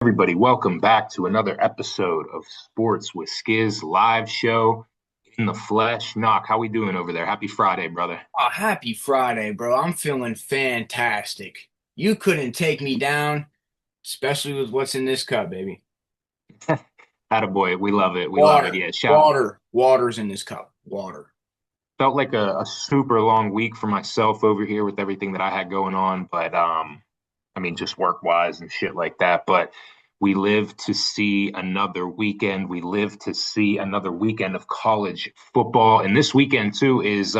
Everybody, welcome back to another episode of Sports with Skiz live show in the flesh. Knock, how we doing over there? Happy Friday, brother. Oh, happy Friday, bro. I'm feeling fantastic. You couldn't take me down, especially with what's in this cup, baby. Attaboy, we love it. We love it. Water, Yeah, water's in this cup. Water. felt like a super long week for myself over here with everything that I had going on, but I mean, just work wise and shit like that. But we live to see another weekend. We live to see another weekend of college football, and this weekend too is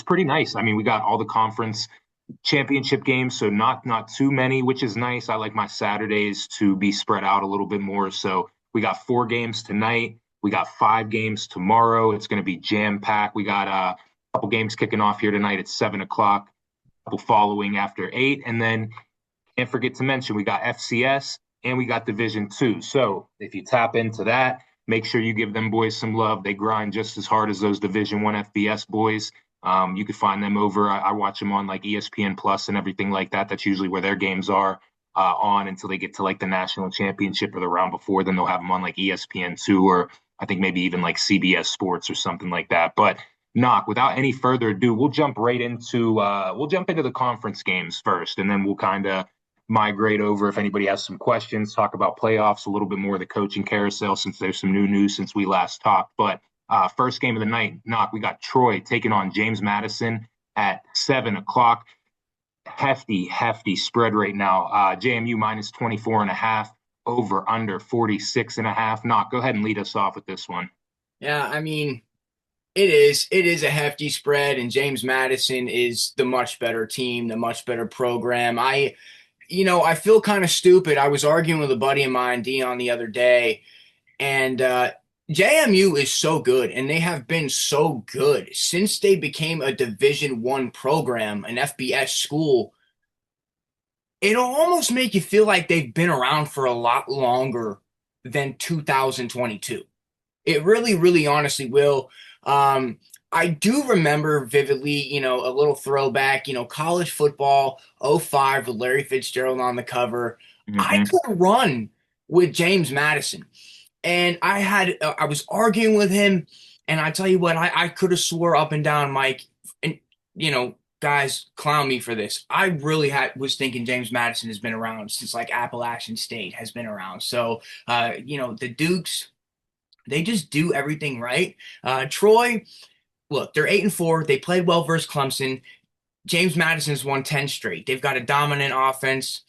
pretty nice. I mean, we got all the conference championship games, so not too many, which is nice. I like my Saturdays to be spread out a little bit more. So we got 4 games tonight. We got 5 games tomorrow. It's going to be jam packed. We got a couple games kicking off here tonight at 7 o'clock. Couple following after 8, and then can't forget to mention we got FCS and we got Division 2. So if you tap into that, make sure you give them boys some love. They grind just as hard as those Division 1 FBS boys. You could find them over. I watch them on like ESPN Plus and everything like that. That's usually where their games are on until they get to like the national championship or the round before. Then they'll have them on like ESPN2 or I think maybe even like CBS Sports or something like that. But knock, without any further ado, we'll jump into the conference games first, and then we'll kind of migrate over if anybody has some questions, talk about playoffs, a little bit more of the coaching carousel since there's some new news since we last talked. But first game of the night, knock, we got Troy taking on James Madison at 7 o'clock. Hefty spread right now. JMU minus 24 and a half, over under 46 and a half. Knock, go ahead and lead us off with this one. Yeah, I mean, it is a hefty spread, and James Madison is the much better team, the much better program. I feel kind of stupid. I was arguing with a buddy of mine, Dion, the other day, and JMU is so good, and they have been so good since they became a Division 1 program, an FBS school. It'll almost make you feel like they've been around for a lot longer than 2022. It really, really honestly will. I do remember vividly, a little throwback, college football, '05 with Larry Fitzgerald on the cover. I Mm-hmm. could run with James Madison. And I was arguing with him, and I tell you what, I could have swore up and down, Mike, and guys clown me for this. I really was thinking James Madison has been around since like Appalachian State has been around. So, the Dukes, they just do everything right. Troy, look, they're 8-4. They played well versus Clemson. James Madison's won 10 straight. They've got a dominant offense.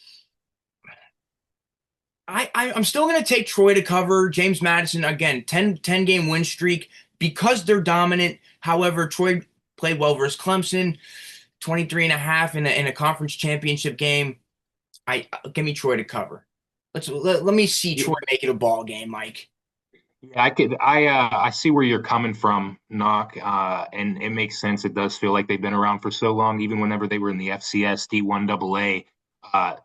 I'm still going to take Troy to cover. James Madison, again, 10 game win streak because they're dominant. However, Troy played well versus Clemson, 23 and a half in a conference championship game. Give me Troy to cover. Let me see Troy make it a ball game, Mike. Yeah, I see where you're coming from, Knock, and it makes sense. It does feel like they've been around for so long, even whenever they were in the FCS D1 AA. Uh,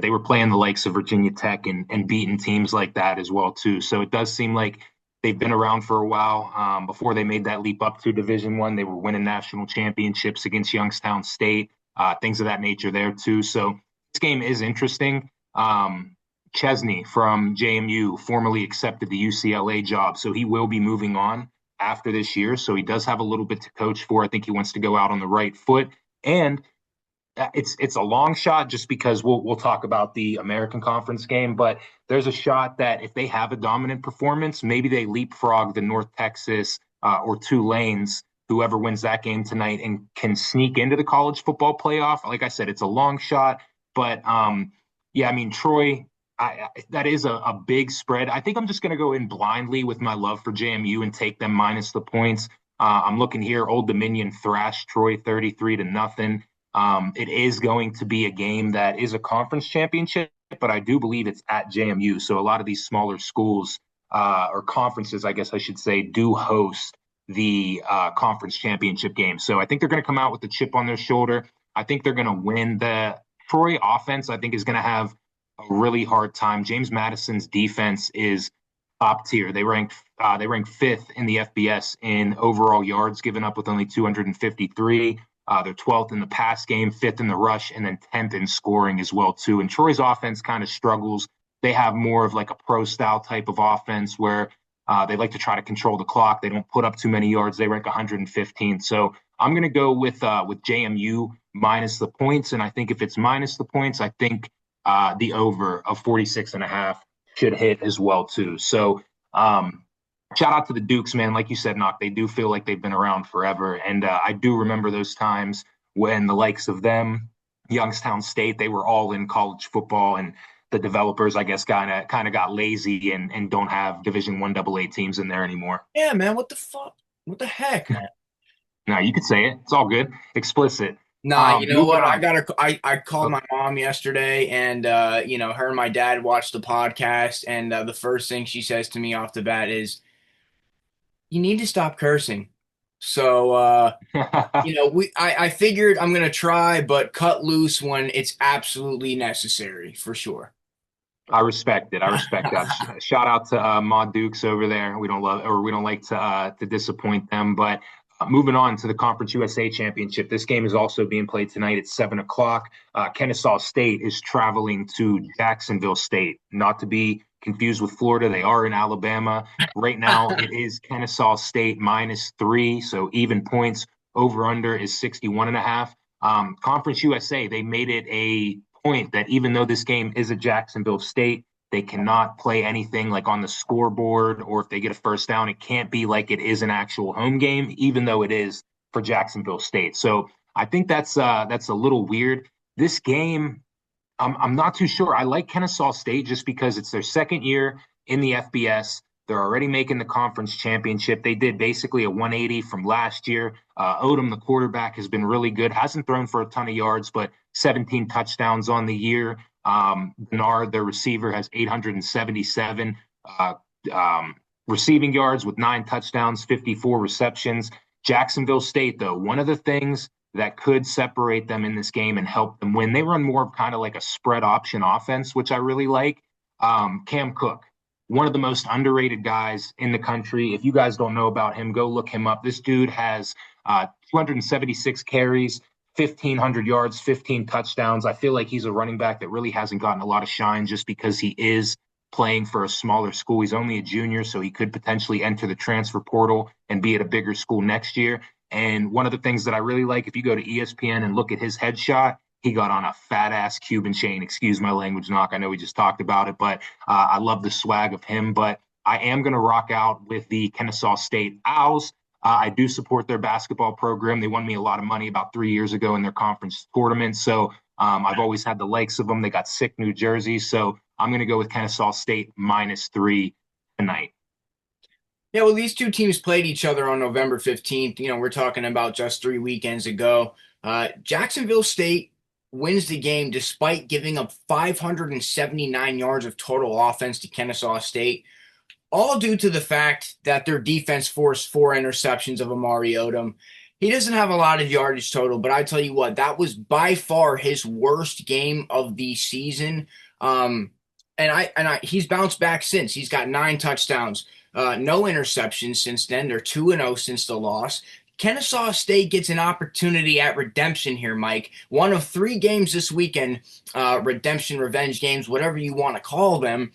they were playing the likes of Virginia Tech and beating teams like that as well too. So it does seem like they've been around for a while. Before they made that leap up to Division 1, they were winning national championships against Youngstown State, things of that nature there too. So this game is interesting. Chesney from JMU formerly accepted the UCLA job, so he will be moving on after this year. So he does have a little bit to coach for. I think he wants to go out on the right foot, and it's a long shot just because we'll talk about the American Conference game, but there's a shot that if they have a dominant performance, maybe they leapfrog the North Texas or Tulane's, whoever wins that game tonight, and can sneak into the college football playoff. Like I said, it's a long shot, but yeah, I mean Troy. That is a big spread. I think I'm just going to go in blindly with my love for JMU and take them minus the points. I'm looking here. Old Dominion thrashed Troy 33-0. It is going to be a game that is a conference championship, but I do believe it's at JMU. So a lot of these smaller schools or conferences, I guess I should say, do host the conference championship game. So I think they're going to come out with the chip on their shoulder. I think they're going to win. The Troy offense, I think, is going to have a really hard time. James Madison's defense is top tier. They rank fifth in the FBS in overall yards given up with only 253. They're 12th in the pass game, fifth in the rush, and then 10th in scoring as well too. And Troy's offense kind of struggles They have more of like a pro style type of offense where they like to try to control the clock. They don't put up too many yards. They rank 115th. So I'm going to go with JMU minus the points. And I think if it's minus the points, I think the over of 46.5 should hit as well too. So shout out to the Dukes, man. Like you said, Knock, they do feel like they've been around forever. And I do remember those times when the likes of them, Youngstown State, they were all in college football, and the developers, I guess, kind of got lazy and don't have Division I AA teams in there anymore. Yeah, man. What the fuck? What the heck, man? Now you could say it. It's all good. Explicit. Nah, you know Moving what? on. I called Oh, my mom yesterday, and her and my dad watched the podcast, and the first thing she says to me off the bat is, "You need to stop cursing." So I figured I'm gonna try, but cut loose when it's absolutely necessary for sure. I respect it. I respect that. Shout out to Ma Dukes over there. We don't love, or we don't like to disappoint them. But moving on to the Conference USA Championship, this game is also being played tonight at 7 o'clock. Kennesaw State is traveling to Jacksonville State, not to be confused with Florida. They are in Alabama right now. It is Kennesaw State -3, so even points. Over under is 61.5. Conference USA, they made it a point that even though this game is at Jacksonville State, they cannot play anything like on the scoreboard, or if they get a first down, it can't be like it is an actual home game, even though it is for Jacksonville State. So I think that's a little weird. This game, I'm not too sure. I like Kennesaw State just because it's their second year in the FBS. They're already making the conference championship. They did basically a 180 from last year. Odom, the quarterback, has been really good. Hasn't thrown for a ton of yards, but 17 touchdowns on the year. Bernard, their receiver, has 877 receiving yards with 9 touchdowns, 54 receptions. Jacksonville State, though, one of the things that could separate them in this game and help them win, they run more of kind of like a spread option offense, which I really like. Cam Cook, one of the most underrated guys in the country. If you guys don't know about him, go look him up. This dude has 276 carries, 1,500 yards, 15 touchdowns. I feel like he's a running back that really hasn't gotten a lot of shine just because he is playing for a smaller school. He's only a junior, so he could potentially enter the transfer portal and be at a bigger school next year. And one of the things that I really like, if you go to ESPN and look at his headshot, he got on a fat ass Cuban chain. Excuse my language, Knock. I know we just talked about it, but I love the swag of him. But I am going to rock out with the Kennesaw State Owls. I do support their basketball program. They won me a lot of money about 3 years ago in their conference tournament. So I've always had the likes of them. They got sick New Jersey. So I'm going to go with Kennesaw State -3 tonight. Yeah, well, these two teams played each other on November 15th. We're talking about just 3 weekends ago. Jacksonville State wins the game despite giving up 579 yards of total offense to Kennesaw State, all due to the fact that their defense forced 4 interceptions of Amari Odom. He doesn't have a lot of yardage total, but I tell you what, that was by far his worst game of the season. He's bounced back since. He's got 9 touchdowns. No interceptions since then. They're 2-0 since the loss. Kennesaw State gets an opportunity at redemption here, Mike. One of 3 games this weekend, redemption, revenge games, whatever you want to call them.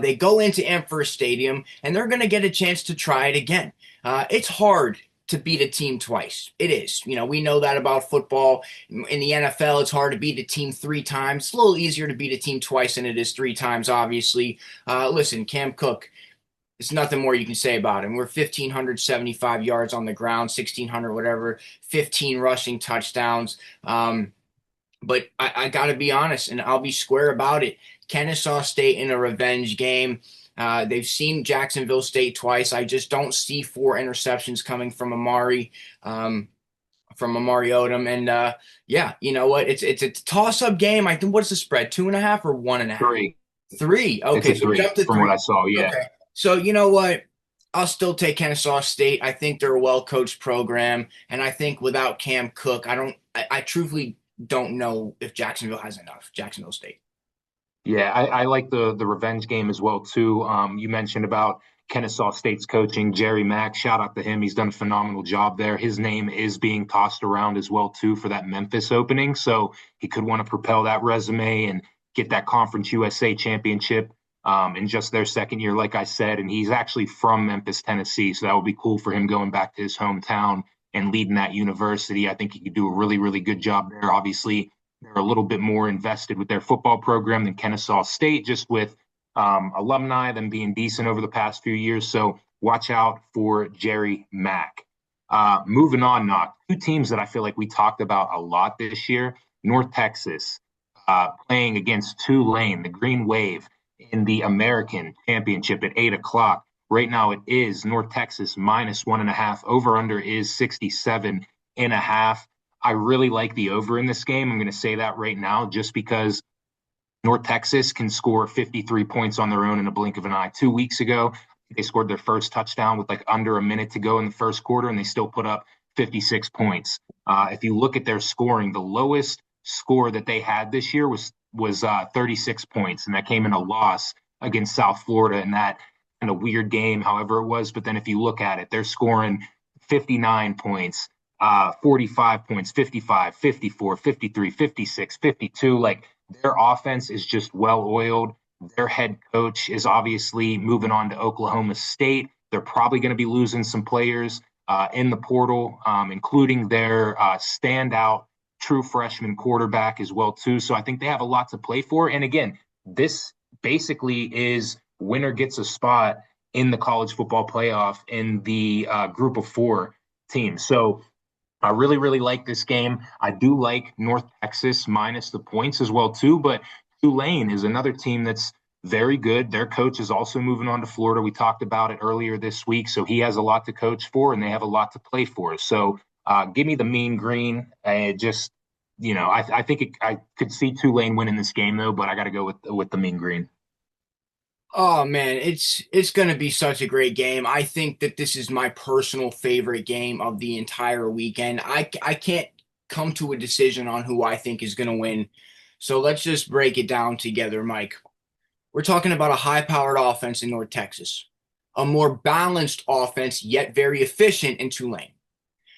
They go into Emphas Stadium, and they're going to get a chance to try it again. It's hard to beat a team twice. It is. We know that about football. In the NFL, it's hard to beat a team 3 times. It's a little easier to beat a team twice than it is 3 times, obviously. Listen, Cam Cook, there's nothing more you can say about him. We're 1,575 yards on the ground, 1,600, whatever, 15 rushing touchdowns. But I got to be honest, and I'll be square about it. Kennesaw State in a revenge game. They've seen Jacksonville State twice. I just don't see 4 interceptions coming from Amari Odom. And yeah, you know what? It's a toss-up game. I think, what's the spread? 2.5 or 1.5? Three. 3. It's a Okay, so three jump to from 3. what I saw. Yeah. Okay. So you know what? I'll still take Kennesaw State. I think they're a well-coached program, and I think without Cam Cook, I truthfully don't know if Jacksonville has enough. Jacksonville State. Yeah, I like the revenge game as well too. You mentioned about Kennesaw State's coaching, Jerry Mack. Shout out to him. He's done a phenomenal job there. His name is being tossed around as well too for that Memphis opening. So he could want to propel that resume and get that Conference USA championship in just their second year, like I said. And he's actually from Memphis, Tennessee. So that would be cool for him going back to his hometown and leading that university. I think he could do a really, really good job there. Obviously, they're a little bit more invested with their football program than Kennesaw State, just with alumni, them being decent over the past few years. So watch out for Jerry Mack. Moving on, Knock, two teams that I feel like we talked about a lot this year. North Texas playing against Tulane, the Green Wave, in the American Championship at 8 o'clock. Right now, it is North Texas -1.5. Over under is 67.5. I really like the over in this game. I'm going to say that right now just because North Texas can score 53 points on their own in a blink of an eye. 2 weeks ago, they scored their first touchdown with like under a minute to go in the first quarter, and they still put up 56 points. If you look at their scoring, the lowest score that they had this year was 36 points, and that came in a loss against South Florida in that kind of weird game, however it was. But then if you look at it, they're scoring 59 points, 45 points, 55, 54, 53, 56, 52. Like, their offense is just well oiled. Their head coach is obviously moving on to Oklahoma State. They're probably going to be losing some players in the portal, including their standout true freshman quarterback as well too. So I think they have a lot to play for. And again, this basically is winner gets a spot in the college football playoff in the group of four teams. So I really, really like this game. I do like North Texas minus the points as well too, but Tulane is another team that's very good. Their coach is also moving on to Florida. We talked about it earlier this week, so he has a lot to coach for, and they have a lot to play for. So give me the mean green. Just, I think I could see Tulane winning this game though, but I got to go with the mean green. Oh man, it's going to be such a great game. I think that this is my personal favorite game of the entire weekend. I can't come to a decision on who I think is going to win. So let's just break it down together, Mike. We're talking about a high-powered offense in North Texas, a more balanced offense, yet very efficient in Tulane.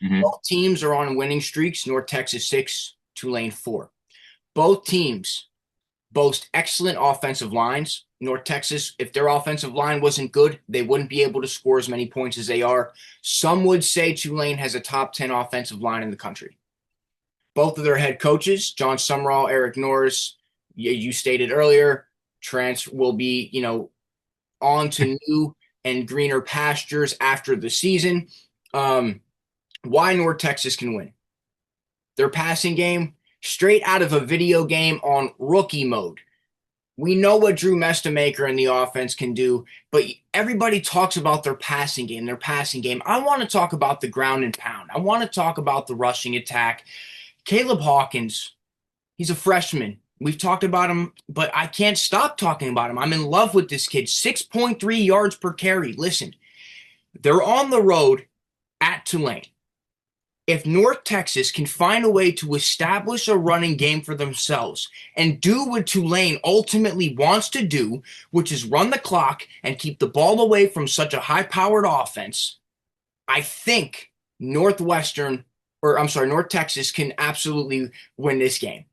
Mm-hmm. Both teams are on winning streaks, North Texas 6, Tulane 4. Both teams boast excellent offensive lines. North Texas, if their offensive line wasn't good, they wouldn't be able to score as many points as they are. Some would say Tulane has a top 10 offensive line in the country. Both of their head coaches, John Sumrall, Eric Norris, you stated earlier, Trent will be, on to new and greener pastures after the season. Why North Texas can win? Their passing game, straight out of a video game on rookie mode. We know what Drew Mestamaker and the offense can do, but everybody talks about their passing game, I want to talk about the ground and pound. I want to talk about the rushing attack. Caleb Hawkins, he's a freshman. We've talked about him, but I can't stop talking about him. I'm in love with this kid. 6.3 yards per carry. Listen, they're on the road at Tulane. If North Texas can find a way to establish a running game for themselves and do what Tulane ultimately wants to do, which is run the clock and keep the ball away from such a high-powered offense, I think North Texas can absolutely win this game.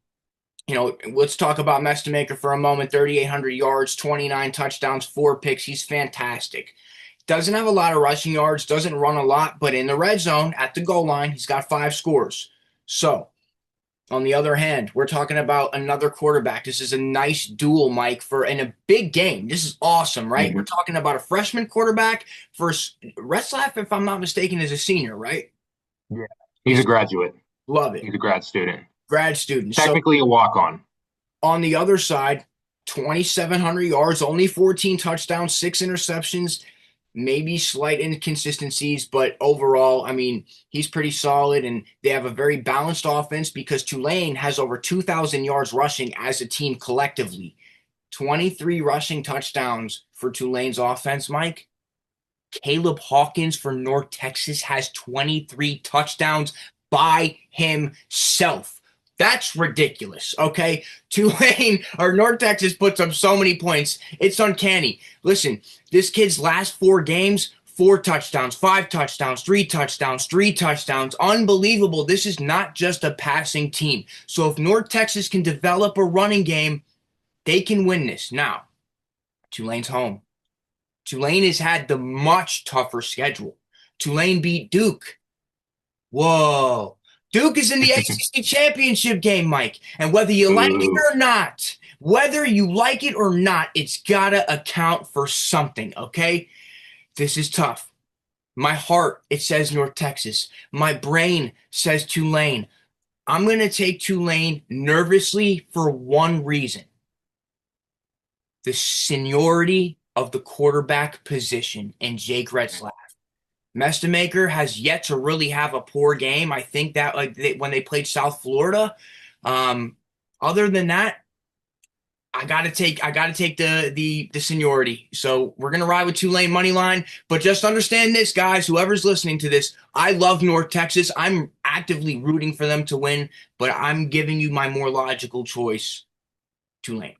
Let's talk about Mestamaker for a moment. 3,800 yards, 29 touchdowns, 4 picks. He's fantastic. Doesn't have a lot of rushing yards, doesn't run a lot, but in the red zone at the goal line, he's got 5 scores. So, on the other hand, we're talking about another quarterback. This is a nice duel, Mike, in a big game. This is awesome, right? Mm-hmm. We're talking about a freshman quarterback versus Retzlaff, if I'm not mistaken, is a senior, right? Yeah, he's a graduate. Love it. He's a grad student. Technically a walk-on. On the other side, 2,700 yards, only 14 touchdowns, 6 interceptions. Maybe slight inconsistencies, but overall, he's pretty solid, and they have a very balanced offense because Tulane has over 2,000 yards rushing as a team collectively. 23 rushing touchdowns for Tulane's offense, Mike. Caleb Hawkins for North Texas has 23 touchdowns by himself. That's ridiculous, okay? North Texas puts up so many points. It's uncanny. Listen, this kid's last 4 games, 4 touchdowns, 5 touchdowns, 3 touchdowns, 3 touchdowns. Unbelievable. This is not just a passing team. So if North Texas can develop a running game, they can win this. Now, Tulane's home. Tulane has had the much tougher schedule. Tulane beat Duke. Whoa. Duke is in the ACC championship game, Mike. And Ooh, whether you like it or not, it's got to account for something, okay? This is tough. My heart, it says North Texas. My brain says Tulane. I'm going to take Tulane nervously for one reason: the seniority of the quarterback position and Jake Retzlaff. Mestamaker has yet to really have a poor game. I think that when they played South Florida, um, other than that, I gotta take the seniority. So we're gonna ride with Tulane money line. But just understand this, guys. Whoever's listening to this, I love North Texas. I'm actively rooting for them to win, but I'm giving you my more logical choice, Tulane.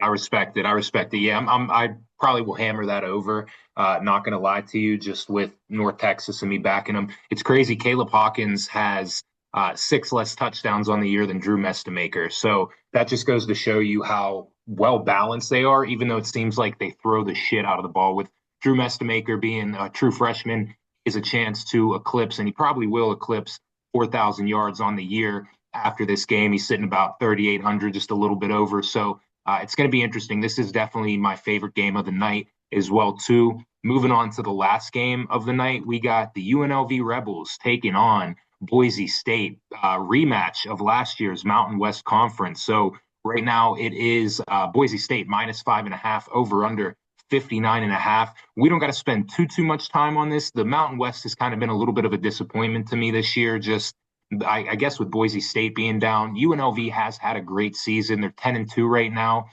I respect it. I respect it. Yeah, I probably will hammer that over. Not going to lie to you, just with North Texas and me backing them. It's crazy. Caleb Hawkins has six less touchdowns on the year than Drew Mestamaker. So that just goes to show you how well balanced they are, even though it seems like they throw the shit out of the ball. With Drew Mestamaker being a true freshman, is a chance to eclipse, and he probably will eclipse 4,000 yards on the year after this game. He's sitting about 3,800, just a little bit over. So it's going to be interesting. This is definitely my favorite game of the night as well, too. Moving on to the last game of the night, we got the UNLV Rebels taking on Boise State, rematch of last year's Mountain West Conference. So right now it is Boise State -5.5, over under 59.5. We don't got to spend too much time on this. The Mountain West has kind of been a little bit of a disappointment to me this year. Just I guess with Boise State being down, UNLV has had a great season. They're 10-2 right now.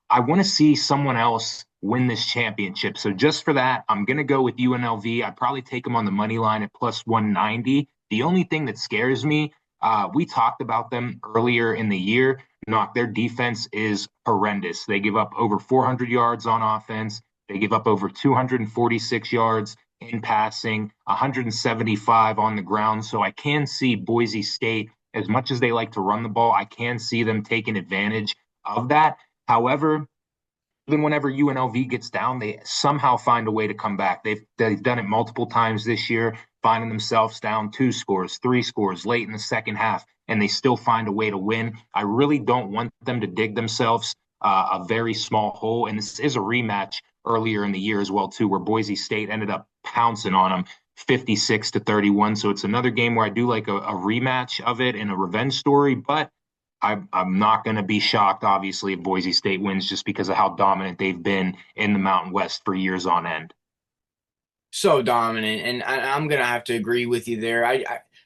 I want to see someone else win this championship. So just for that, I'm going to go with UNLV. I'd probably take them on the money line at plus 190. The only thing that scares me, we talked about them earlier in the year. Knock, their defense is horrendous. They give up over 400 yards on offense. They give up over 246 yards in passing, 175 on the ground. So I can see Boise State, as much as they like to run the ball, I can see them taking advantage of that. However, even whenever UNLV gets down, they somehow find a way to come back. They've done it multiple times this year, finding themselves down 2 scores, 3 scores late in the second half, and they still find a way to win. I really don't want them to dig themselves a very small hole. And this is a rematch earlier in the year as well, too, where Boise State ended up pouncing on them 56-31. So it's another game where I do like a rematch of it and a revenge story, but I'm not going to be shocked, obviously, if Boise State wins just because of how dominant they've been in the Mountain West for years on end. So dominant, and I'm gonna have to agree with you there.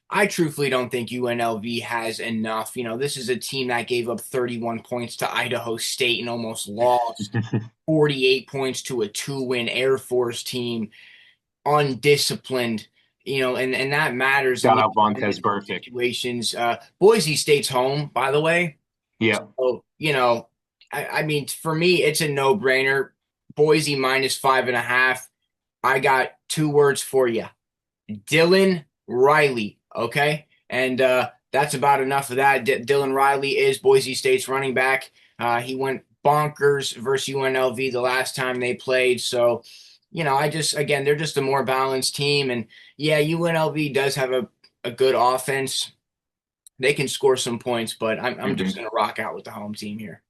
I truthfully don't think UNLV has enough. You know, this is a team that gave up 31 points to Idaho State and almost lost 48 points to a 2-win Air Force team, undisciplined. You know, and that matters in Shout these out kind of Vontez Burfict. situations. Boise State's home, by the way. Yeah, So, you know, I mean, for me, it's a no-brainer. Boise -5.5. I got 2 words for you: Dylan Riley. Okay. And that's about enough of that. Dylan Riley is Boise State's running back. He went bonkers versus UNLV the last time they played. So, you know, again, they're just a more balanced team. And yeah, UNLV does have a good offense. They can score some points, but I'm just hmm going to rock out with the home team here.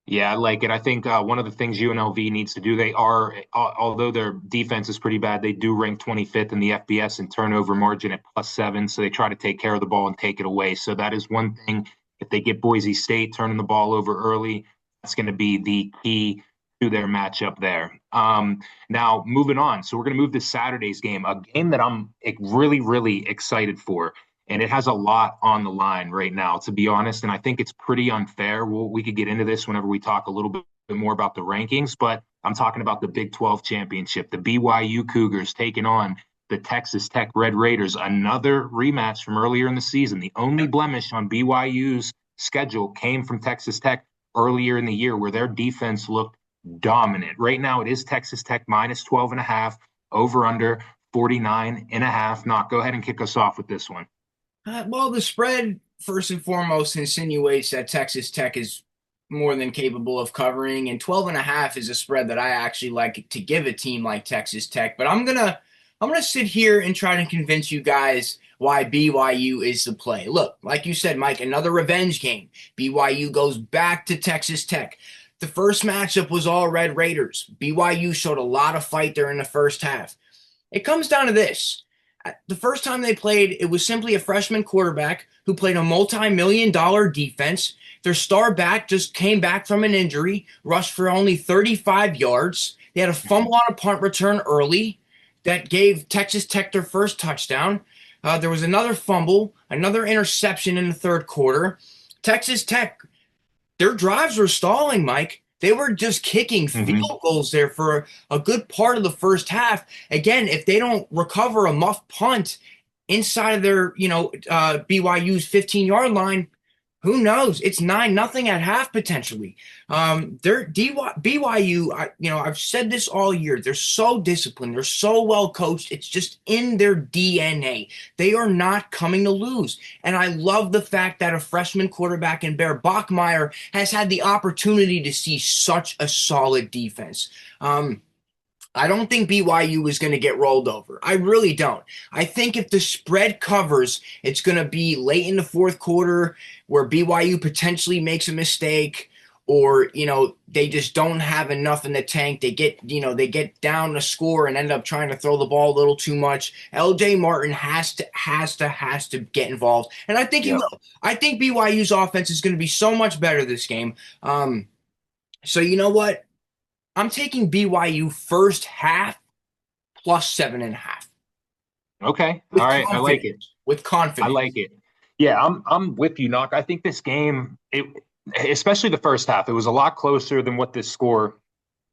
yeah, I like it. I think one of the things UNLV needs to do, they are, although their defense is pretty bad, they do rank 25th in the FBS in turnover margin at +7. So they try to take care of the ball and take it away. So that is one thing. If they get Boise State turning the ball over early, that's going to be the key to their matchup there. Now, moving on. So we're going to move to Saturday's game, a game that I'm really excited for. And it has a lot on the line right now, to be honest. And I think it's pretty unfair. We could get into this whenever we talk a little bit more about the rankings, but I'm talking about the Big 12 championship, the BYU Cougars taking on the Texas Tech Red Raiders, another rematch from earlier in the season. The only blemish on BYU's schedule came from Texas Tech earlier in the year, where their defense looked dominant. Right now, it is Texas Tech -12.5, over under 49.5. Knock, go ahead and kick us off with this one. Well, the spread, first and foremost, insinuates that Texas Tech is more than capable of covering, and 12.5 is a spread that I actually like to give a team like Texas Tech. But I'm gonna sit here and try to convince you guys why BYU is the play. Look, like you said, Mike, another revenge game. BYU goes back to Texas Tech. The first matchup was all Red Raiders. BYU showed a lot of fight there in the first half. It comes down to this. The first time they played, it was simply a freshman quarterback who played a multi-million-dollar defense. Their star back just came back from an injury, rushed for only 35 yards. They had a fumble on a punt return early that gave Texas Tech their first touchdown. There was another fumble, another interception in the third quarter. Texas Tech, their drives were stalling, Mike. They were just kicking Mm-hmm. field goals there for a good part of the first half. Again, if they don't recover a muff punt inside of their, BYU's 15-yard line, who knows? It's 9-0 at half potentially. BYU, I've said this all year. They're so disciplined. They're so well coached. It's just in their DNA. They are not coming to lose. And I love the fact that a freshman quarterback in Bear Bachmeier has had the opportunity to see such a solid defense. I don't think BYU is going to get rolled over. I really don't. I think if the spread covers, it's going to be late in the fourth quarter where BYU potentially makes a mistake, or they just don't have enough in the tank. They get down the score and end up trying to throw the ball a little too much. LJ Martin has to get involved, and I think he Yep. will. I think BYU's offense is going to be so much better this game. So you know what? I'm taking BYU first half plus 7.5 Okay. All with right. I like it. confidence. With I confidence. like it. Yeah, I'm with you, Knock. I think this game, especially the first half, it was a lot closer than what this score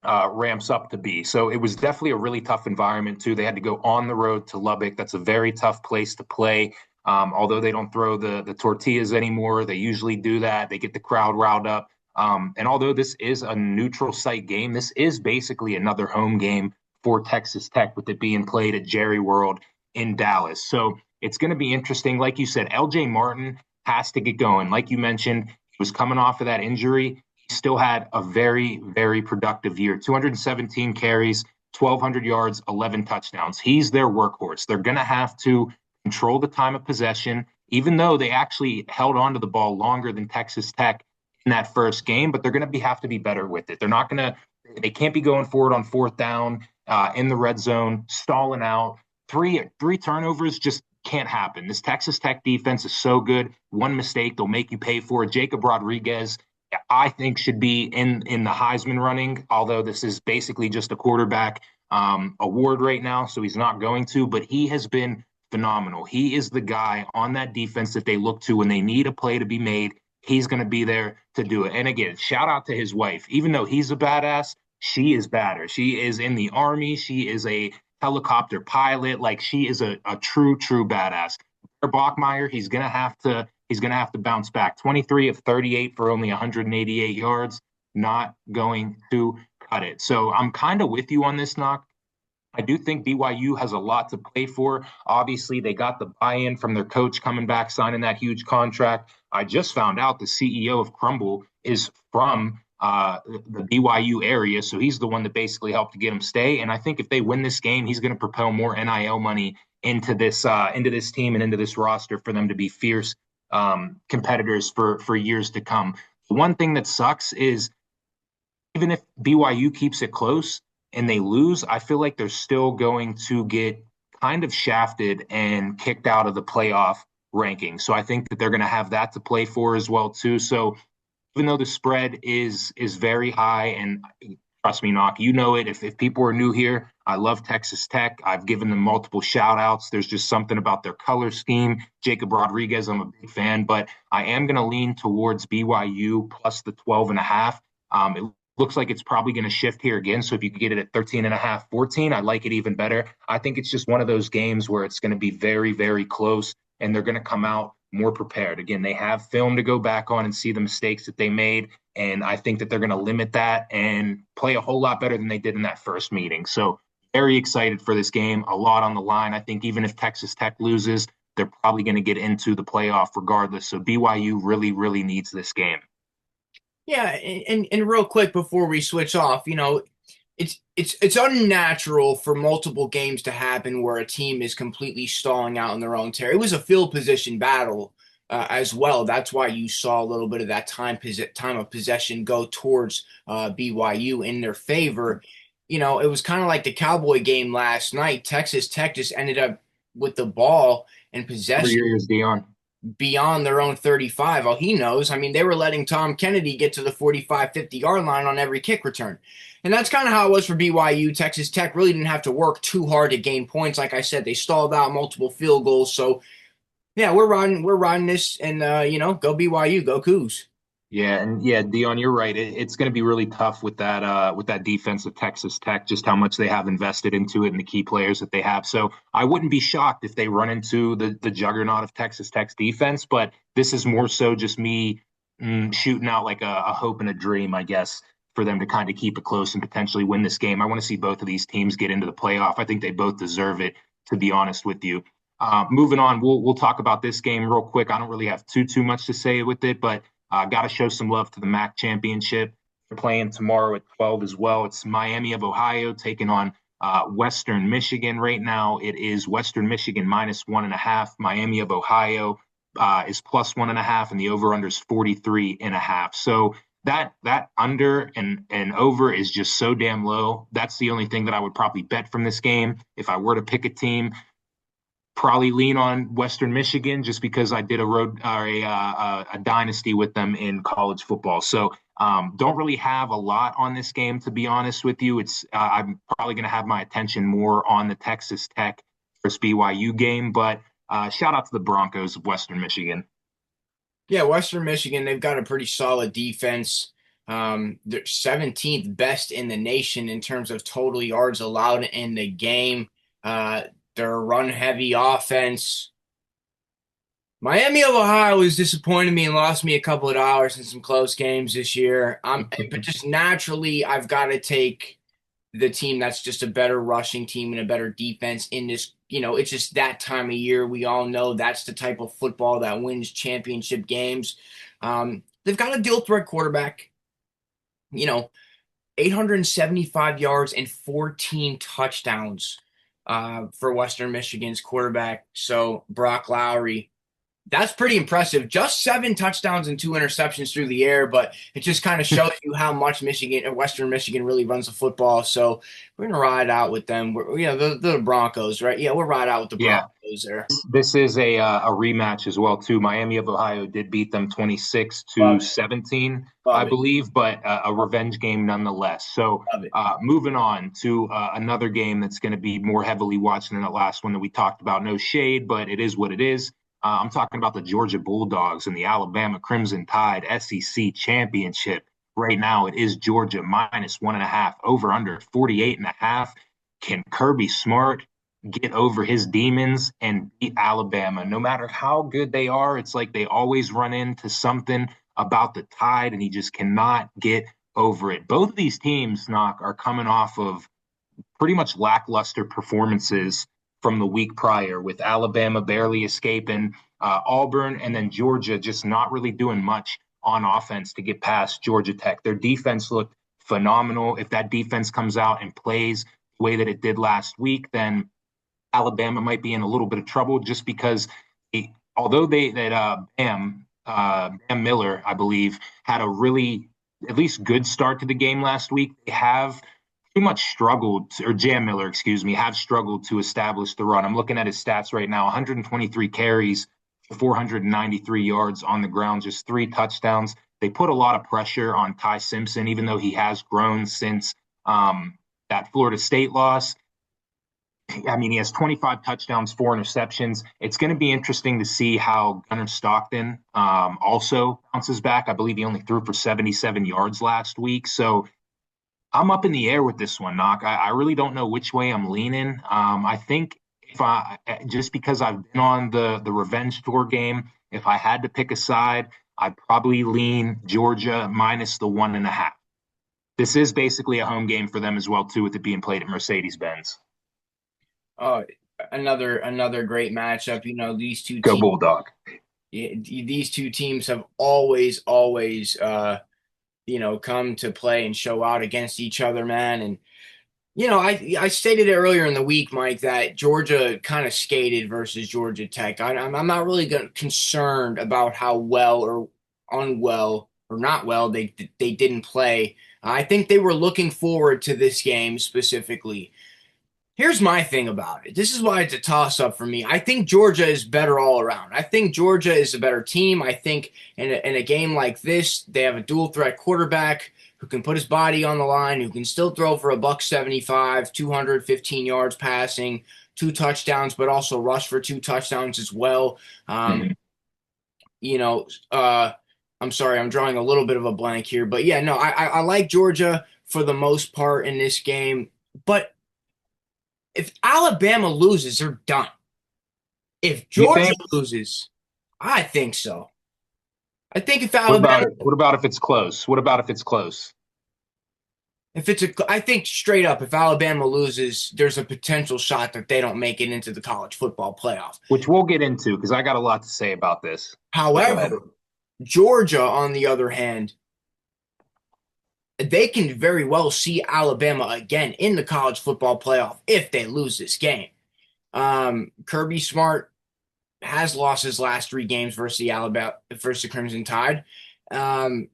ramps up to be. So it was definitely a really tough environment too. They had to go on the road to Lubbock. That's a very tough place to play. Although they don't throw the tortillas anymore, they usually do that. They get the crowd riled up. And although this is a neutral site game, this is basically another home game for Texas Tech, with it being played at Jerry World in Dallas. So it's going to be interesting. Like you said, LJ Martin has to get going. Like you mentioned, he was coming off of that injury. He still had a very, very productive year, 217 carries, 1,200 yards, 11 touchdowns. He's their workhorse. They're going to have to control the time of possession, even though they actually held on to the ball longer than Texas Tech in that first game, but they're going to have to be better with it. They're not going to, they can't be going forward on fourth down in the red zone, stalling out. Three turnovers just can't happen. This Texas Tech defense is so good. One mistake, they'll make you pay for it. Jacob Rodriguez, I think, should be in the Heisman running, although this is basically just a quarterback award right now, so he's not going to, but he has been phenomenal. He is the guy on that defense that they look to when they need a play to be made. He's going to be there to do it. And again, shout out to his wife. Even though he's a badass, she is badder. She is in the Army. She is a helicopter pilot. Like, she is a true badass. Bachmeier, he's gonna have to bounce back. 23 of 38 for only 188 yards, not going to cut it. So I'm kind of with you on this, Knock. I do think BYU has a lot to play for. Obviously, they got the buy-in from their coach coming back, signing that huge contract. I just found out the CEO of Crumble is from the BYU area, so he's the one that basically helped to get him stay. And I think if they win this game, he's going to propel more NIL money into this team and into this roster for them to be fierce competitors for years to come. The one thing that sucks is, even if BYU keeps it close and they lose, I feel like they're still going to get kind of shafted and kicked out of the playoff ranking. So I think that they're going to have that to play for as well too. So even though the spread is very high, and trust me, Knock, you know it. If people are new here, I love Texas Tech. I've given them multiple shout outs. There's just something about their color scheme. Jacob Rodriguez, I'm a big fan, but I am going to lean towards BYU plus the 12.5. It looks like it's probably going to shift here again. So if you could get it at 13.5, 14, I like it even better. I think it's just one of those games where it's going to be very, very close, and they're going to come out more prepared. Again, they have film to go back on and see the mistakes that they made. And I think that they're going to limit that and play a whole lot better than they did in that first meeting. So very excited for this game. A lot on the line. I think even if Texas Tech loses, they're probably going to get into the playoff regardless. So BYU really, really needs this game. Yeah, and real quick before we switch off, it's unnatural for multiple games to happen where a team is completely stalling out in their own territory. It was a field position battle as well. That's why you saw a little bit of that time of possession go towards BYU in their favor. It was kind of like the Cowboy game last night. Texas Tech just ended up with the ball and Over possession your ears, Dion. beyond their own 35. Oh, he knows. I mean, they were letting Tom Kennedy get to the 45, 50-yard line on every kick return. And that's kind of how it was for BYU. Texas Tech really didn't have to work too hard to gain points. Like I said, they stalled out multiple field goals. So, yeah, we're riding this and go BYU, go Cougs. Yeah, and yeah, Dion, you're right. It's going to be really tough with that defense of Texas Tech, just how much they have invested into it and the key players that they have. So I wouldn't be shocked if they run into the juggernaut of Texas Tech's defense, but this is more so just me shooting out like a hope and a dream, I guess, for them to kind of keep it close and potentially win this game. I want to see both of these teams get into the playoff. I think they both deserve it, to be honest with you. Moving on, we'll talk about this game real quick. I don't really have too much to say with it, but got to show some love to the MAC championship. They're playing tomorrow at 12 as well. It's Miami of Ohio taking on Western Michigan right now. It is Western Michigan -1.5. Miami of Ohio is +1.5, and the over/under is 43.5. So that under and over is just so damn low. That's the only thing that I would probably bet from this game if I were to pick a team. Probably lean on Western Michigan just because I did a dynasty with them in college football. So don't really have a lot on this game, to be honest with you. It's I'm probably going to have my attention more on the Texas Tech versus BYU game, but shout out to the Broncos of Western Michigan. Yeah, Western Michigan, they've got a pretty solid defense. They're 17th best in the nation in terms of total yards allowed in the game. Uh, they're a run heavy offense. Miami of Ohio has disappointed me and lost me a couple of dollars in some close games this year. But just naturally, I've got to take the team that's just a better rushing team and a better defense in this. It's just that time of year. We all know that's the type of football that wins championship games. They've got a dual threat quarterback, you know, 875 yards and 14 touchdowns for Western Michigan's quarterback. So Brock Lowry, that's pretty impressive. Just 7 touchdowns and 2 interceptions through the air, but it just kind of shows you how much Michigan and Western Michigan really runs the football. So we're gonna ride out with them. The Broncos, right? Yeah, we'll ride out with the Yeah, Broncos there. this is a rematch as well too. Miami of Ohio did beat them 26 to Love it, 17, I love it, believe, but a revenge game nonetheless. So love it. moving on to another game that's going to be more heavily watched than the last one that we talked about. No shade, but it is what it is. I'm talking about the Georgia Bulldogs and the Alabama Crimson Tide SEC Championship. Right now, it is Georgia -1.5, over under 48.5. Can Kirby Smart get over his demons and beat Alabama? No matter how good they are, it's like they always run into something about the Tide, and he just cannot get over it. Both of these teams, Knock, are coming off of pretty much lackluster performances from the week prior, with Alabama barely escaping Auburn, and then Georgia just not really doing much on offense to get past Georgia Tech. Their defense looked phenomenal. If that defense comes out and plays the way that it did last week, then Alabama might be in a little bit of trouble just because although Bam Miller, I believe, had a really at least good start to the game last week, they have pretty much struggled, or Jam Miller, excuse me, have struggled to establish the run. I'm looking at his stats right now: 123 carries, 493 yards on the ground, just 3 touchdowns. They put a lot of pressure on Ty Simpson, even though he has grown since that Florida State loss. I mean, he has 25 touchdowns, 4 interceptions. It's going to be interesting to see how Gunnar Stockton also bounces back. I believe he only threw for 77 yards last week. So I'm up in the air with this one, Knock. I really don't know which way I'm leaning. I think if I just because I've been on the revenge tour game, if I had to pick a side, I'd probably lean Georgia -1.5. This is basically a home game for them as well, too, with it being played at Mercedes-Benz. Oh, another great matchup. These two Go teams. Bulldog. These two teams have always come to play and show out against each other, man. And I stated it earlier in the week, Mike, that Georgia kind of skated versus Georgia Tech. I'm not really concerned about how well or unwell or not well they didn't play. I think they were looking forward to this game specifically. Here's my thing about it. This is why it's a toss up for me. I think Georgia is better all around. I think Georgia is a better team. I think in a game like this, they have a dual threat quarterback who can put his body on the line, who can still throw for a buck 75, 215 yards passing, 2 touchdowns, but also rush for 2 touchdowns as well. Um, Mhm. you know, I'm sorry, I'm drawing a little bit of a blank here, but yeah, no, I like Georgia for the most part in this game, but if Alabama loses, they're done. If You Georgia think? loses, I think so. I think if What Alabama, about it? What about if it's close? What about if it's close? if it's a, I think straight up, if Alabama loses, there's a potential shot that they don't make it into the college football playoff. Which we'll get into because I got a lot to say about this. But go ahead. However, Georgia, on the other hand, they can very well see Alabama again in the college football playoff if they lose this game. Kirby Smart has lost his last 3 games versus the Crimson Tide. Um,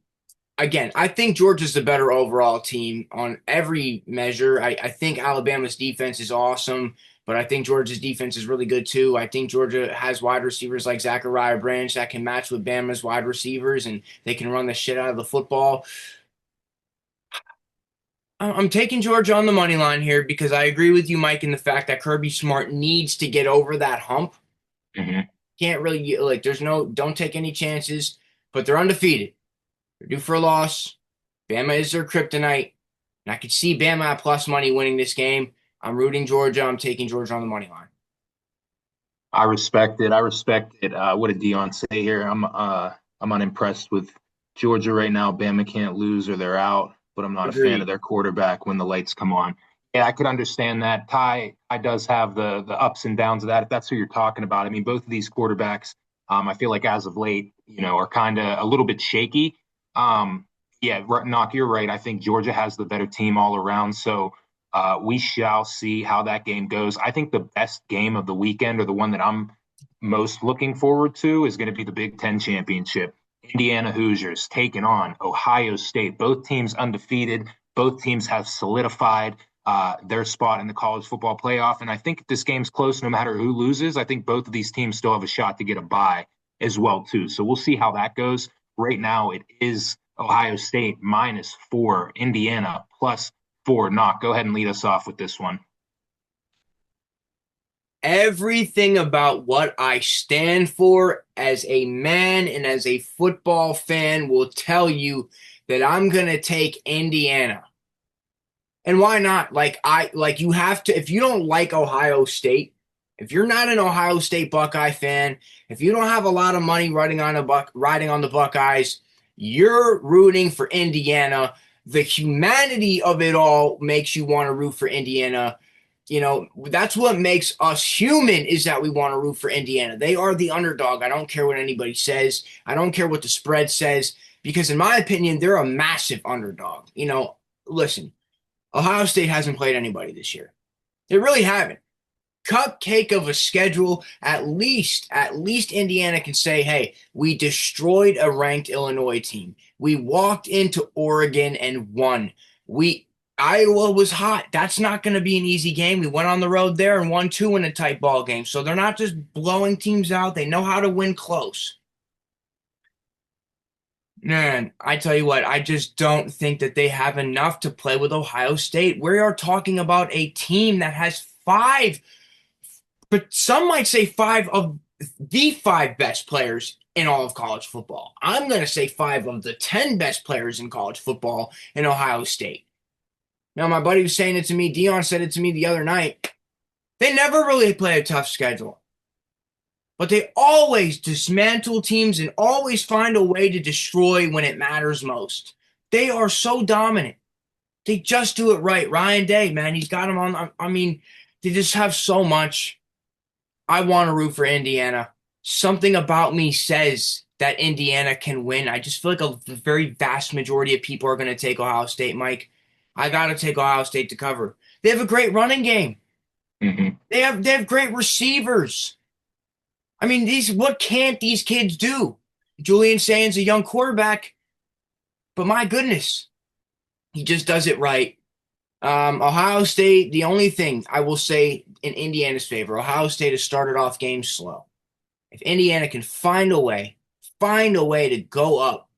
Again, I think Georgia's the better overall team on every measure. I think Alabama's defense is awesome, but I think Georgia's defense is really good too. I think Georgia has wide receivers like Zachariah Branch that can match with Bama's wide receivers, and they can run the shit out of the football. I'm taking Georgia on the money line here because I agree with you, Mike, in the fact that Kirby Smart needs to get over that hump. Mhm. Can't really like. Don't take any chances, but they're undefeated. They're due for a loss. Bama is their kryptonite. And I could see Bama at plus money winning this game. I'm rooting Georgia. I'm taking Georgia on the money line. I respect it. I respect it. What did Dion say here? I'm unimpressed with Georgia right now. Bama can't lose or they're out, but I'm not a fan of Agreed. their quarterback when the lights come on. Yeah, I could understand that. Ty does have the ups and downs of that. If that's who you're talking about, I mean, both of these quarterbacks, I feel like as of late, are kind of a little bit shaky. Yeah, Knock, you're right. I think Georgia has the better team all around. So we shall see how that game goes. I think the best game of the weekend, or the one that I'm most looking forward to, is going to be the Big Ten championship. Indiana Hoosiers taking on Ohio State. Both teams undefeated. Both teams have solidified their spot in the college football playoff. And I think if this game's close, no matter who loses, I think both of these teams still have a shot to get a bye as well too. So we'll see how that goes. Right now, it is Ohio State -4, Indiana +4. Knock, go ahead and lead us off with this one. Everything about what I stand for as a man and as a football fan will tell you that I'm going to take Indiana. And why not? Like you have to if you don't like Ohio State, if you're not an Ohio State Buckeye fan, if you don't have a lot of money riding on the Buckeyes, you're rooting for Indiana. The humanity of it all makes you want to root for Indiana. That's what makes us human is that we want to root for Indiana. They are the underdog. I don't care what anybody says. I don't care what the spread says because in my opinion, they're a massive underdog. Listen, Ohio State hasn't played anybody this year. They really haven't. Cupcake of a schedule. At least Indiana can say, "Hey, we destroyed a ranked Illinois team. We walked into Oregon and won. We Iowa was hot. That's not going to be an easy game. We went on the road there and won two in a tight ball game. So they're not just blowing teams out. They know how to win close." Man, I tell you what, I just don't think that they have enough to play with Ohio State. We are talking about a team that has five, but some might say five of the five best players in all of college football. I'm going to say five of the 10 best players in college football in Ohio State. Now, my buddy was saying it to me. Dion said it to me the other night. They never really play a tough schedule, but they always dismantle teams and always find a way to destroy when it matters most. They are so dominant. They just do it right. Ryan Day, man, he's got them on. I mean, they just have so much. I want to root for Indiana. Something about me says that Indiana can win. I just feel like a very vast majority of people are going to take Ohio State, Mike. I got to take Ohio State to cover. They have a great running game. Hmm. They have great receivers. I mean, these what can't these kids do? Julian Saint's a young quarterback, but my goodness, he just does it right. Ohio State, the only thing I will say in Indiana's favor, Ohio State has started off games slow. If Indiana can find a way to go up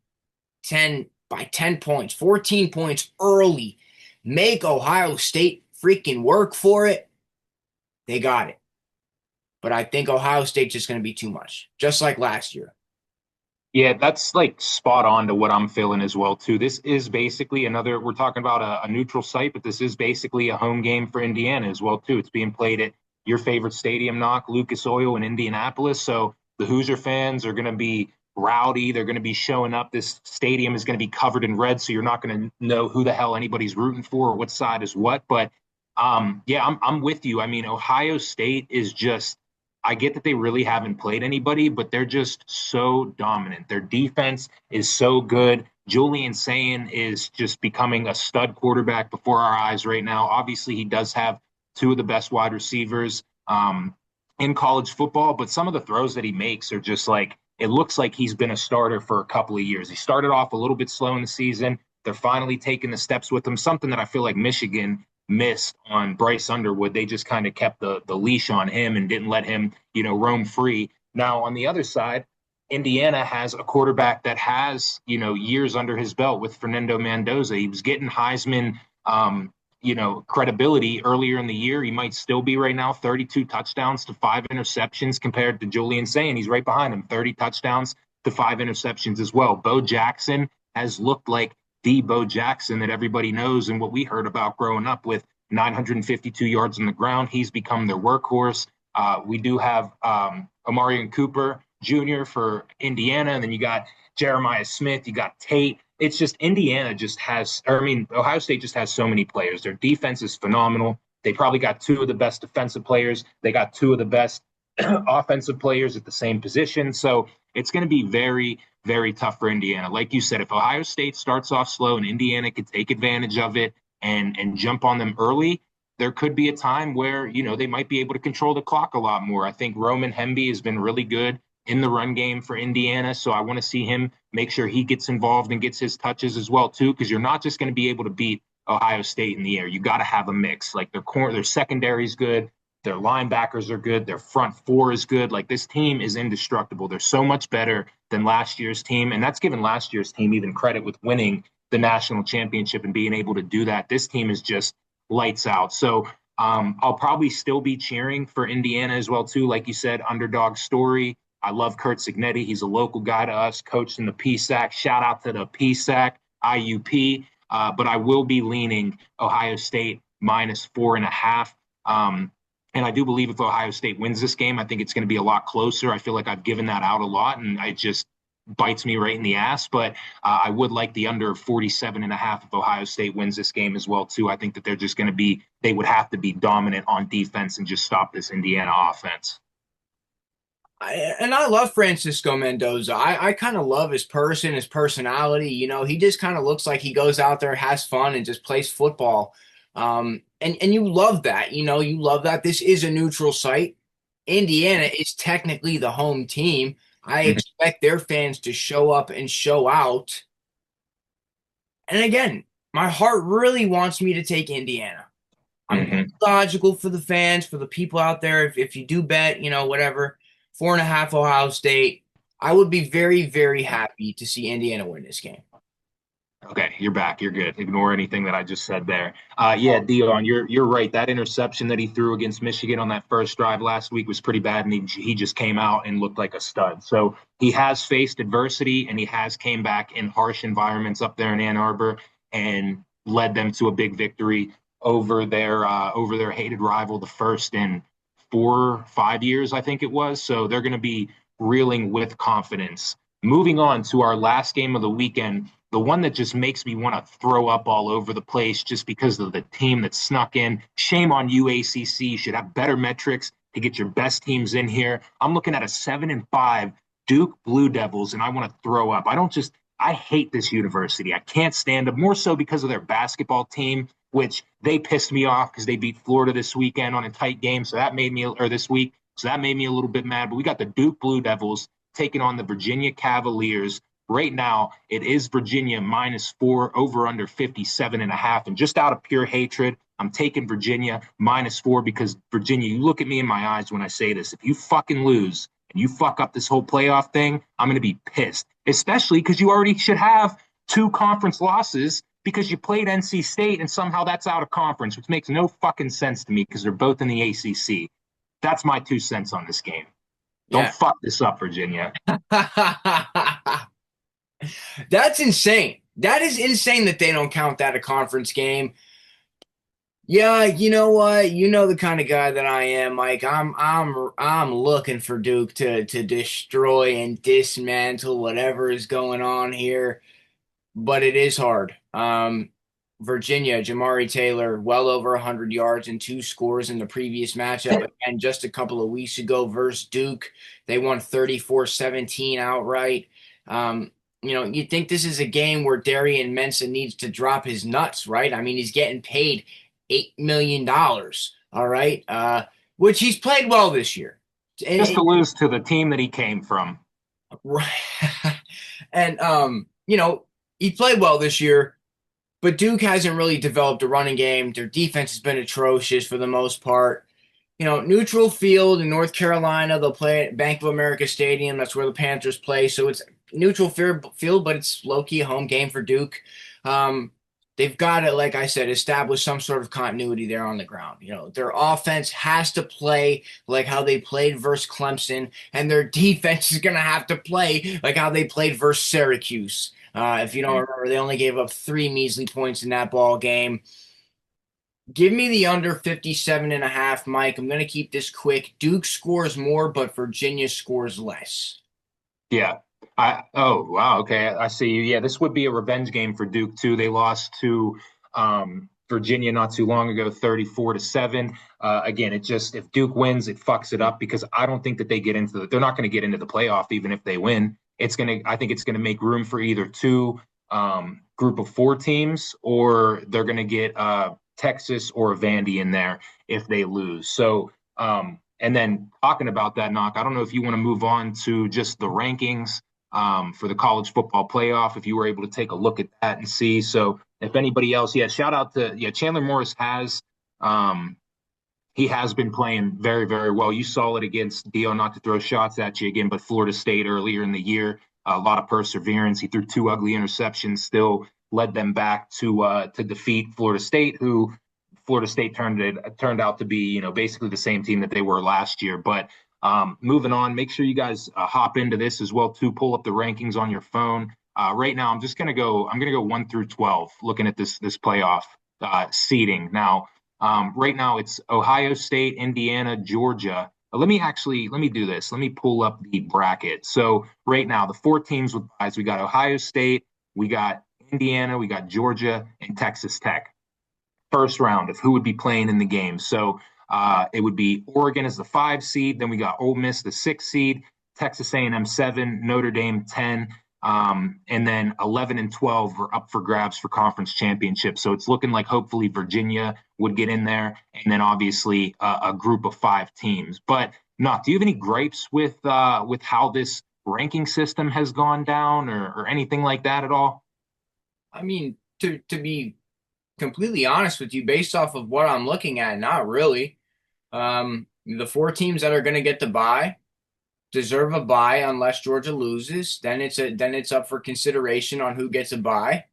10 by 10 points, 14 points early, make Ohio State freaking work for it, they got it. But I think Ohio State's just going to be too much, just like last year. Yeah, that's like spot on to what I'm feeling as well too. This is basically another. We're talking about a neutral site, but this is basically a home game for Indiana as well too. It's being played at your favorite stadium, knock Lucas Oil in Indianapolis. So the Hoosier fans are going to be rowdy. They're going to be showing up. This stadium is going to be covered in red, so you're not going to know who the hell anybody's rooting for or what side is what. But yeah, I'm with you. I mean, Ohio State is just. I get that they really haven't played anybody, but they're just so dominant. Their defense is so good. Julian Sayin is just becoming a stud quarterback before our eyes right now. Obviously, he does have two of the best wide receivers in college football, but some of the throws that he makes are just like it looks like he's been a starter for a couple of years. He started off a little bit slow in the season. They're finally taking the steps with him, something that I feel like Michigan missed on Bryce Underwood. They just kind of kept the leash on him and didn't let him, roam free. Now, on the other side, Indiana has a quarterback that has, years under his belt with Fernando Mendoza. He was getting Heisman, credibility earlier in the year. He might still be right now, 32 touchdowns to 5 interceptions compared to Julian Sayin. He's right behind him, 30 touchdowns to 5 interceptions as well. Bo Jackson has looked like the Bo Jackson that everybody knows and what we heard about growing up with 952 yards on the ground. He's become their workhorse. We do have Amarian Cooper Jr. for Indiana, and then you got Jeremiah Smith, you got Tate. It's just Indiana just has, Ohio State just has so many players. Their defense is phenomenal. They probably got two of the best defensive players. They got two of the best offensive players at the same position. So it's going to be very, very tough for Indiana. Like you said, if Ohio State starts off slow and Indiana can take advantage of it and jump on them early, there could be a time where, they might be able to control the clock a lot more. I think Roman Hemby has been really good in the run game for Indiana. So I want to see him make sure he gets involved and gets his touches as well, too, because you're not just going to be able to beat Ohio State in the air. You got to have a mix. Like their secondary is good. Their linebackers are good. Their front four is good. Like this team is indestructible. They're so much better than last year's team. And that's given last year's team even credit with winning the national championship and being able to do that. This team is just lights out. So I'll probably still be cheering for Indiana as well, too. Like you said, underdog story. I love Kurt Signetti. He's a local guy to us, coached in the PSAC. Shout out to the PSAC, IUP. But I will be leaning Ohio State -4.5. And I do believe if Ohio State wins this game, I think it's going to be a lot closer. I feel like I've given that out a lot, and it just bites me right in the ass. But I would like the under 47.5 if Ohio State wins this game as well, too. I think that they're just going to be – they would have to be dominant on defense and just stop this Indiana offense. I love Francisco Mendoza. I kind of love his person, his personality. He just kind of looks like he goes out there, has fun, and just plays football. And you love that. You love that. This is a neutral site. Indiana is technically the home team. I expect their fans to show up and show out. And again, my heart really wants me to take Indiana. I'm logical for the fans, for the people out there. If you do bet, whatever, 4.5 Ohio State, I would be very, very happy to see Indiana win this game. Okay, you're back. You're good. Ignore anything that I just said there. Yeah, Dion, you're right. That interception that he threw against Michigan on that first drive last week was pretty bad, and he just came out and looked like a stud. So he has faced adversity, and he has came back in harsh environments up there in Ann Arbor and led them to a big victory over their hated rival, the first in 4-5 years, I think it was. So they're going to be reeling with confidence. Moving on to our last game of the weekend, the one that just makes me want to throw up all over the place just because of the team that snuck in. Shame on you, ACC. You should have better metrics to get your best teams in here. I'm looking at a 7-5 Duke Blue Devils, and I want to throw up. I hate this university. I can't stand them, more so because of their basketball team, which they pissed me off because they beat Florida this weekend on a tight game. So that made me, or this week. So that made me a little bit mad. But we got the Duke Blue Devils taking on the Virginia Cavaliers. Right now, it is Virginia -4, over under 57.5. And just out of pure hatred, I'm taking Virginia -4 because Virginia, you look at me in my eyes when I say this. If you fucking lose and you fuck up this whole playoff thing, I'm going to be pissed, especially because you already should have two conference losses because you played NC State and somehow that's out of conference, which makes no fucking sense to me because they're both in the ACC. That's my 2 cents on this game. Don't Yeah. fuck this up, Virginia. That's insane. That is insane that they don't count that a conference game. Yeah, you know what? You know the kind of guy that I am, Mike. I'm looking for Duke to destroy and dismantle whatever is going on here, but it is hard. Virginia, Jamari Taylor, well over 100 yards and two scores in the previous matchup. Again, just a couple of weeks ago versus Duke, they won 34-17 outright. You'd think this is a game where Darian Mensah needs to drop his nuts, right? I mean, he's getting paid $8 million, all right, which he's played well this year. Just to lose to the team that he came from. Right. And he played well this year, but Duke hasn't really developed a running game. Their defense has been atrocious for the most part. Neutral field in North Carolina, they'll play at Bank of America Stadium. That's where the Panthers play. So it's neutral field, but it's low-key home game for Duke. They've got to, like I said, establish some sort of continuity there on the ground. Their offense has to play like how they played versus Clemson, and their defense is going to have to play like how they played versus Syracuse. If you don't remember, they only gave up 3 measly points in that ball game. Give me the under 57.5, Mike. I'm going to keep this quick. Duke scores more, but Virginia scores less. Yeah. Oh, wow. Okay. I see you. Yeah, this would be a revenge game for Duke too. They lost to Virginia not too long ago, 34-7. Again, if Duke wins, it fucks it up because I don't think that they're not going to get into the playoff even if they win. I think it's going to make room for either two group of 4 teams, or they're going to get Texas or Vandy in there if they lose. So, and then talking about that, Knock, I don't know if you want to move on to just the rankings for the college football playoff, if you were able to take a look at that and see. So if anybody else, shout out to, Chandler Morris he has been playing very, very well. You saw it against Dio, not to throw shots at you again, but Florida State earlier in the year, a lot of perseverance. He threw 2 ugly interceptions, still led them back to defeat Florida State, who Florida State turned out to be, basically the same team that they were last year. But moving on, make sure you guys hop into this as well too. Pull up the rankings on your phone. Right now, I'm gonna go 1 through 12, looking at this playoff seeding. Now, right now it's Ohio State, Indiana, Georgia. Let me do this. Let me pull up the bracket. So right now, the 4 teams with byes, we got Ohio State, we got Indiana, we got Georgia, and Texas Tech. First round of who would be playing in the game. So it would be Oregon as the 5 seed. Then we got Ole Miss, the 6 seed, Texas A&M 7, Notre Dame 10, and then 11 and 12 are up for grabs for conference championships. So it's looking like hopefully Virginia would get in there, and then obviously a group of 5 teams. But Knock, do you have any gripes with how this ranking system has gone down, or anything like that at all? I mean, to be completely honest with you, based off of what I'm looking at, not really. The 4 teams that are going to get the bye deserve a bye unless Georgia loses. Then it's up for consideration on who gets a bye.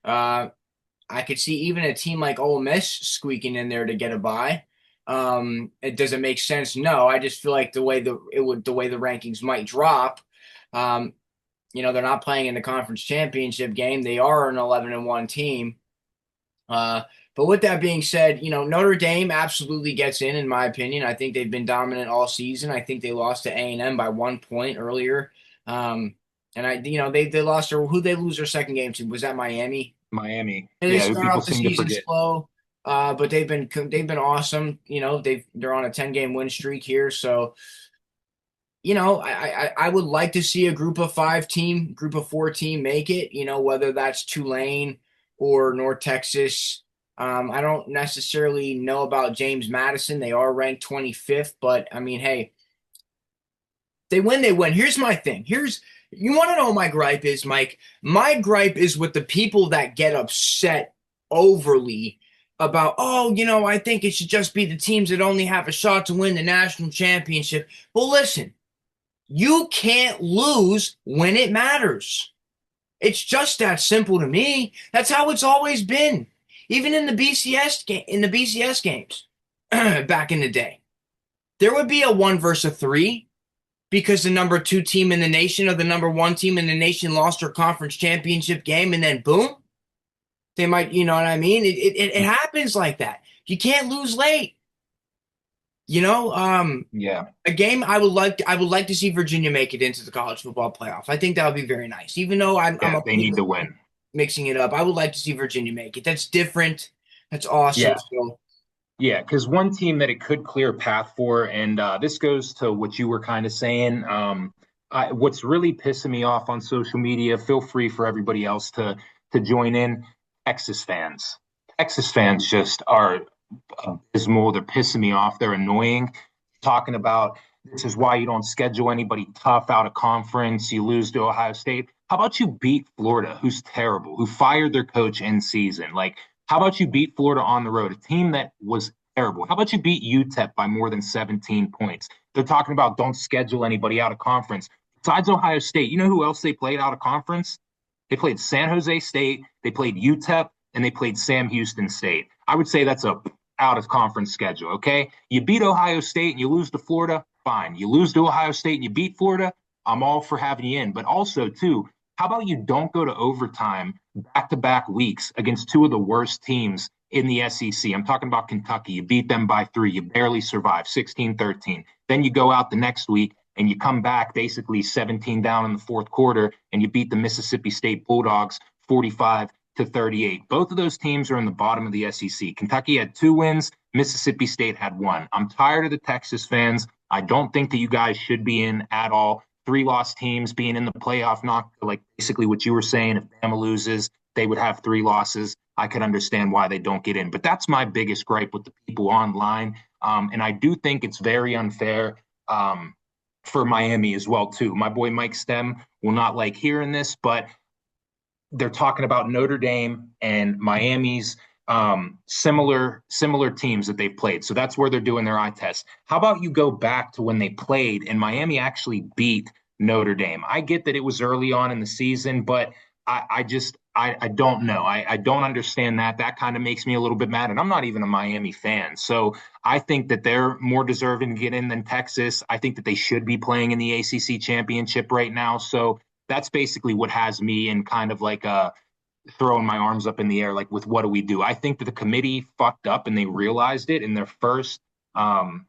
I could see even a team like Ole Miss squeaking in there to get a bye. It doesn't make sense. No, I just feel like the way the rankings might drop. They're not playing in the conference championship game. They are an 11-1 team. But with that being said, Notre Dame absolutely gets in my opinion. I think they've been dominant all season. I think they lost to A&M by 1 point earlier. They lost who they lose their second game to? Was that Miami? Miami. And they Yeah, start people off the seem to season forget. slow. But they've been awesome. They're on a 10-game win streak here. So I would like to see a group of four team make it, whether that's Tulane or North Texas. I don't necessarily know about James Madison. They are ranked 25th, but I mean, hey, they win, they win. Here's my thing. You want to know what my gripe is, Mike? My gripe is with the people that get upset overly about, oh, I think it should just be the teams that only have a shot to win the national championship. Well, listen, you can't lose when it matters. It's just that simple to me. That's how it's always been. Even in the BCS games back in the day. There would be a 1 versus a 3 because the number 2 team in the nation or the number 1 team in the nation lost their conference championship game, and then boom, they might, you know what I mean? It happens like that. You can't lose late. Yeah, A game I would like to see Virginia make it into the college football playoff. I think that would be very nice. Even though I'm yeah, they okay need with to win. mixing it up, I would like to see Virginia make it. That's different. That's awesome. Yeah, So yeah, because one team that it could clear a path for, and this goes to what you were kind of saying. What's really pissing me off on social media, feel free for everybody else to join in. Texas fans. Texas fans just are abysmal. They're pissing me off. They're annoying. Talking about this is why you don't schedule anybody tough out of conference. You lose to Ohio State. How about you beat Florida, who's terrible, who fired their coach in season? Like, how about you beat Florida on the road, a team that was terrible? How about you beat UTEP by more than 17 points? They're talking about don't schedule anybody out of conference. Besides Ohio State, you know who else they played out of conference? They played San Jose State, they played UTEP, and they played Sam Houston State. I would say that's a out of conference schedule. Okay, you beat Ohio State and you lose to Florida, fine. You lose to Ohio State and you beat Florida, I'm all for having you in. But also, too, how about you don't go to overtime back to back weeks against two of the worst teams in the SEC? I'm talking about Kentucky. You beat them by 3. You barely survive, 16-13. Then you go out the next week and you come back basically 17 down in the fourth quarter and you beat the Mississippi State Bulldogs 45-38. Both of those teams are in the bottom of the SEC. Kentucky had 2 wins. Mississippi State had 1. I'm tired of the Texas fans. I don't think that you guys should be in at all. 3-loss teams being in the playoff, not like basically what you were saying. If Bama loses, they would have 3 losses. I could understand why they don't get in. But that's my biggest gripe with the people online. And I do think it's very unfair for Miami as well, too. My boy Mike Stem will not like hearing this, but they're talking about Notre Dame and Miami's similar teams that they've played. So that's where they're doing their eye test. How about you go back to when they played and Miami actually beat Notre Dame? I get that it was early on in the season, but I don't know. I don't understand that. That kind of makes me a little bit mad. And I'm not even a Miami fan. So I think that they're more deserving to get in than Texas. I think that they should be playing in the ACC championship right now. So that's basically what has me in kind of like throwing my arms up in the air, like with what do we do? I think that the committee fucked up and they realized it in their first rankings.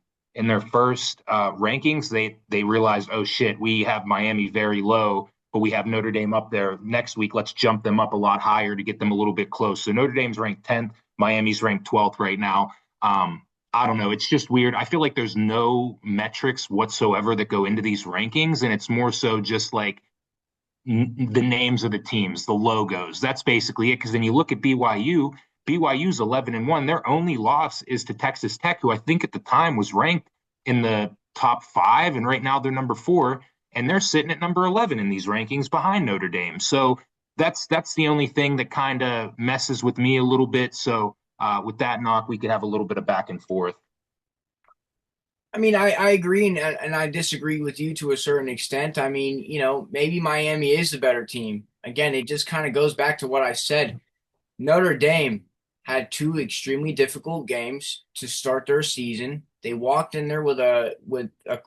They realized, oh shit, we have Miami very low, but we have Notre Dame up there. Next week, let's jump them up a lot higher to get them a little bit close. So Notre Dame's ranked 10th, Miami's ranked 12th right now. I don't know. It's just weird. I feel like there's no metrics whatsoever that go into these rankings, and it's more so just like the names of the teams, the logos. That's basically it. Because then you look at BYU. BYU's 11-1. Their only loss is to Texas Tech, who I think at the time was ranked in the top 5, and right now they're number 4, and they're sitting at number 11 in these rankings behind Notre Dame. So that's the only thing that kind of messes with me a little bit. So with that knock, we could have a little bit of back and forth. I mean, I agree and I disagree with you to a certain extent. I mean, maybe Miami is the better team. Again, it just kind of goes back to what I said. Notre Dame had 2 extremely difficult games to start their season. They walked in there with a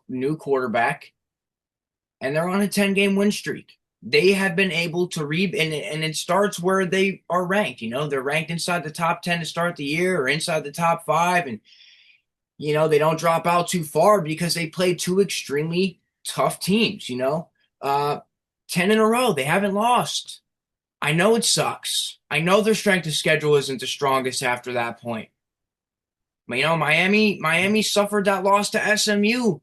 new quarterback, and they're on a 10-game win streak. They have been able to and it starts where they are ranked. They're ranked inside the top 10 to start the year or inside the top 5, and they don't drop out too far because they played 2 extremely tough teams, 10 in a row. They haven't lost. I know it sucks. I know their strength of schedule isn't the strongest after that point. But Miami suffered that loss to SMU.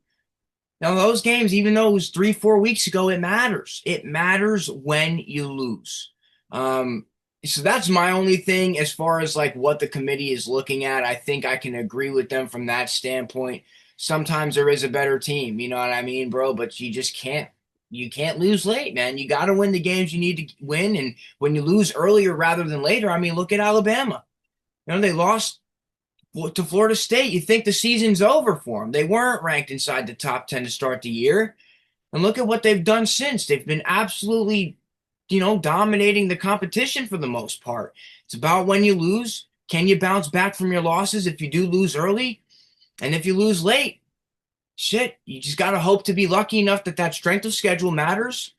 Now, those games, even though it was 3, 4 weeks ago, it matters. It matters when you lose. Um, so that's my only thing as far as like what the committee is looking at. I think I can agree with them from that standpoint. Sometimes there is a better team, you know what I mean, bro? But you just can't. You can't lose late, man. You got to win the games you need to win. And when you lose earlier rather than later, I mean, look at Alabama. You know, they lost to Florida State. You think the season's over for them. They weren't ranked inside the top 10 to start the year. And look at what they've done since. They've been absolutely, dominating the competition for the most part. It's about when you lose. Can you bounce back from your losses if you do lose early? And if you lose late, shit, you just got to hope to be lucky enough that that strength of schedule matters,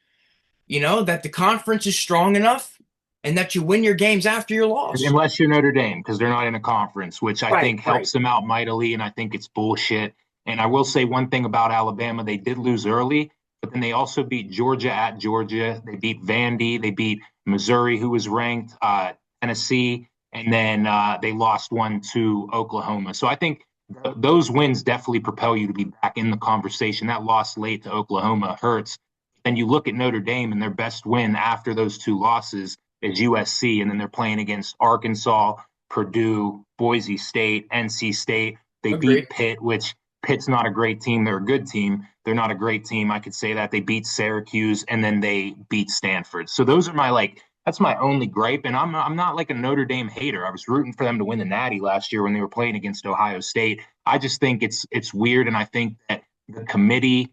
that the conference is strong enough and that you win your games after your loss. Unless you're Notre Dame, because they're not in a conference, which I Right, think right. helps them out mightily, and I think it's bullshit. And I will say one thing about Alabama: they did lose early, but then they also beat Georgia at Georgia. They beat Vandy. They beat Missouri, who was ranked, Tennessee, and then they lost one to Oklahoma. So I think those wins definitely propel you to be back in the conversation. That loss late to Oklahoma hurts. And you look at Notre Dame and their best win after those two losses is USC, and then they're playing against Arkansas, Purdue, Boise State, NC State. They Agreed. beat Pitt, which Pitt's not a great team. They're a good team. They're not a great team. I could say that. They beat Syracuse, and then they beat Stanford. So those are my that's my only gripe. And I'm not like a Notre Dame hater. I was rooting for them to win the Natty last year when they were playing against Ohio State. I just think it's weird, and I think that the committee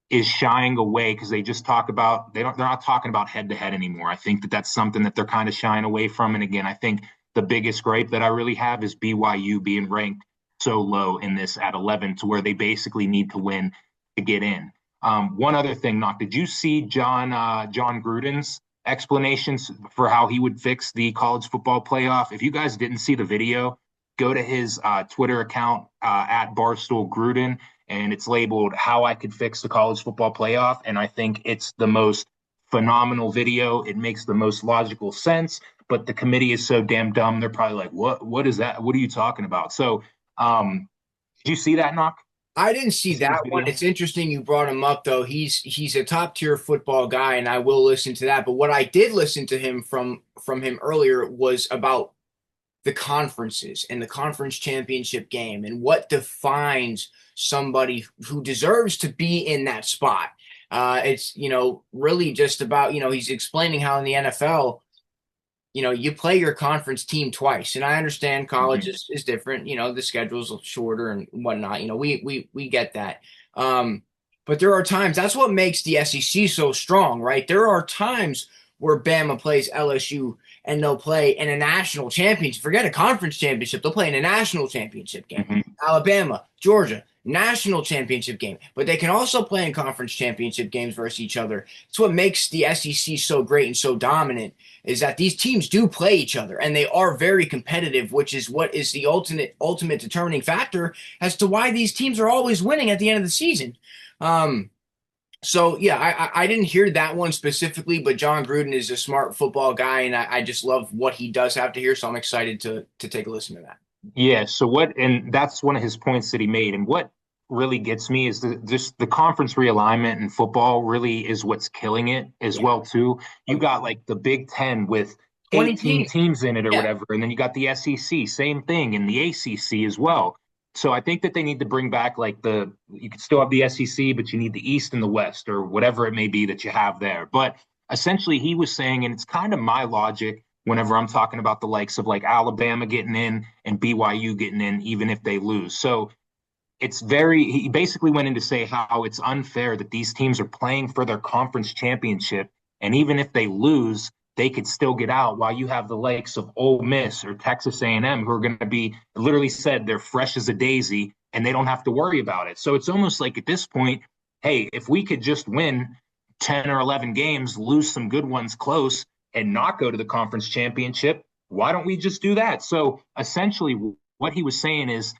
is shying away because they just talk about they're not talking about head to head anymore. I think that that's something that they're kind of shying away from. And again, I think the biggest gripe that I really have is BYU being ranked so low in this at 11 to where they basically need to win to get in. One other thing, Knock, did you see John Gruden's explanations for how he would fix the college football playoff? If you guys didn't see the video, go to his Twitter account at Barstool Gruden, and it's labeled "How I Could Fix the College Football Playoff." And I think it's the most phenomenal video. It makes the most logical sense, but the committee is so damn dumb. They're probably like, "What? What is that? What are you talking about?" So, did you see that, Knock? I didn't see See this that one. video? It's interesting you brought him up though. He's a top tier football guy, and I will listen to that. But what I did listen to him from him earlier was about the conferences and the conference championship game and what defines somebody who deserves to be in that spot. It's really just about he's explaining how in the NFL you play your conference team twice. And I understand college Mm-hmm. is different. The schedule's shorter and whatnot. We get that. But there are times that's what makes the SEC so strong, right? There are times where Bama plays LSU and they'll play in a national championship. Forget a conference championship. They'll play in a national championship game. Mm-hmm. Alabama, Georgia, national championship game. But they can also play in conference championship games versus each other. It's what makes the SEC so great and so dominant is that these teams do play each other and they are very competitive, which is what is the ultimate determining factor as to why these teams are always winning at the end of the season. So yeah, I didn't hear that one specifically, but John Gruden is a smart football guy, and I just love what he does have to hear. So I'm excited to take a listen to that. Yeah. So and that's one of his points that he made. And what really gets me is just the conference realignment in football really is what's killing it as Yeah, well too. You got like the Big Ten with 20 18 teams. teams in it or Yeah, whatever, and then you got the SEC, same thing, and the ACC as well. So I think that they need to bring back like you could still have the SEC, but you need the East and the West or whatever it may be that you have there. But essentially, he was saying, and it's kind of my logic whenever I'm talking about the likes of like Alabama getting in and BYU getting in, even if they lose. So he basically went in to say how it's unfair that these teams are playing for their conference championship. And even if they lose, they could still get out while you have the likes of Ole Miss or Texas A&M who are going to be literally said they're fresh as a daisy and they don't have to worry about it. So it's almost like at this point, hey, if we could just win 10 or 11 games, lose some good ones close and not go to the conference championship, why don't we just do that? So essentially what he was saying is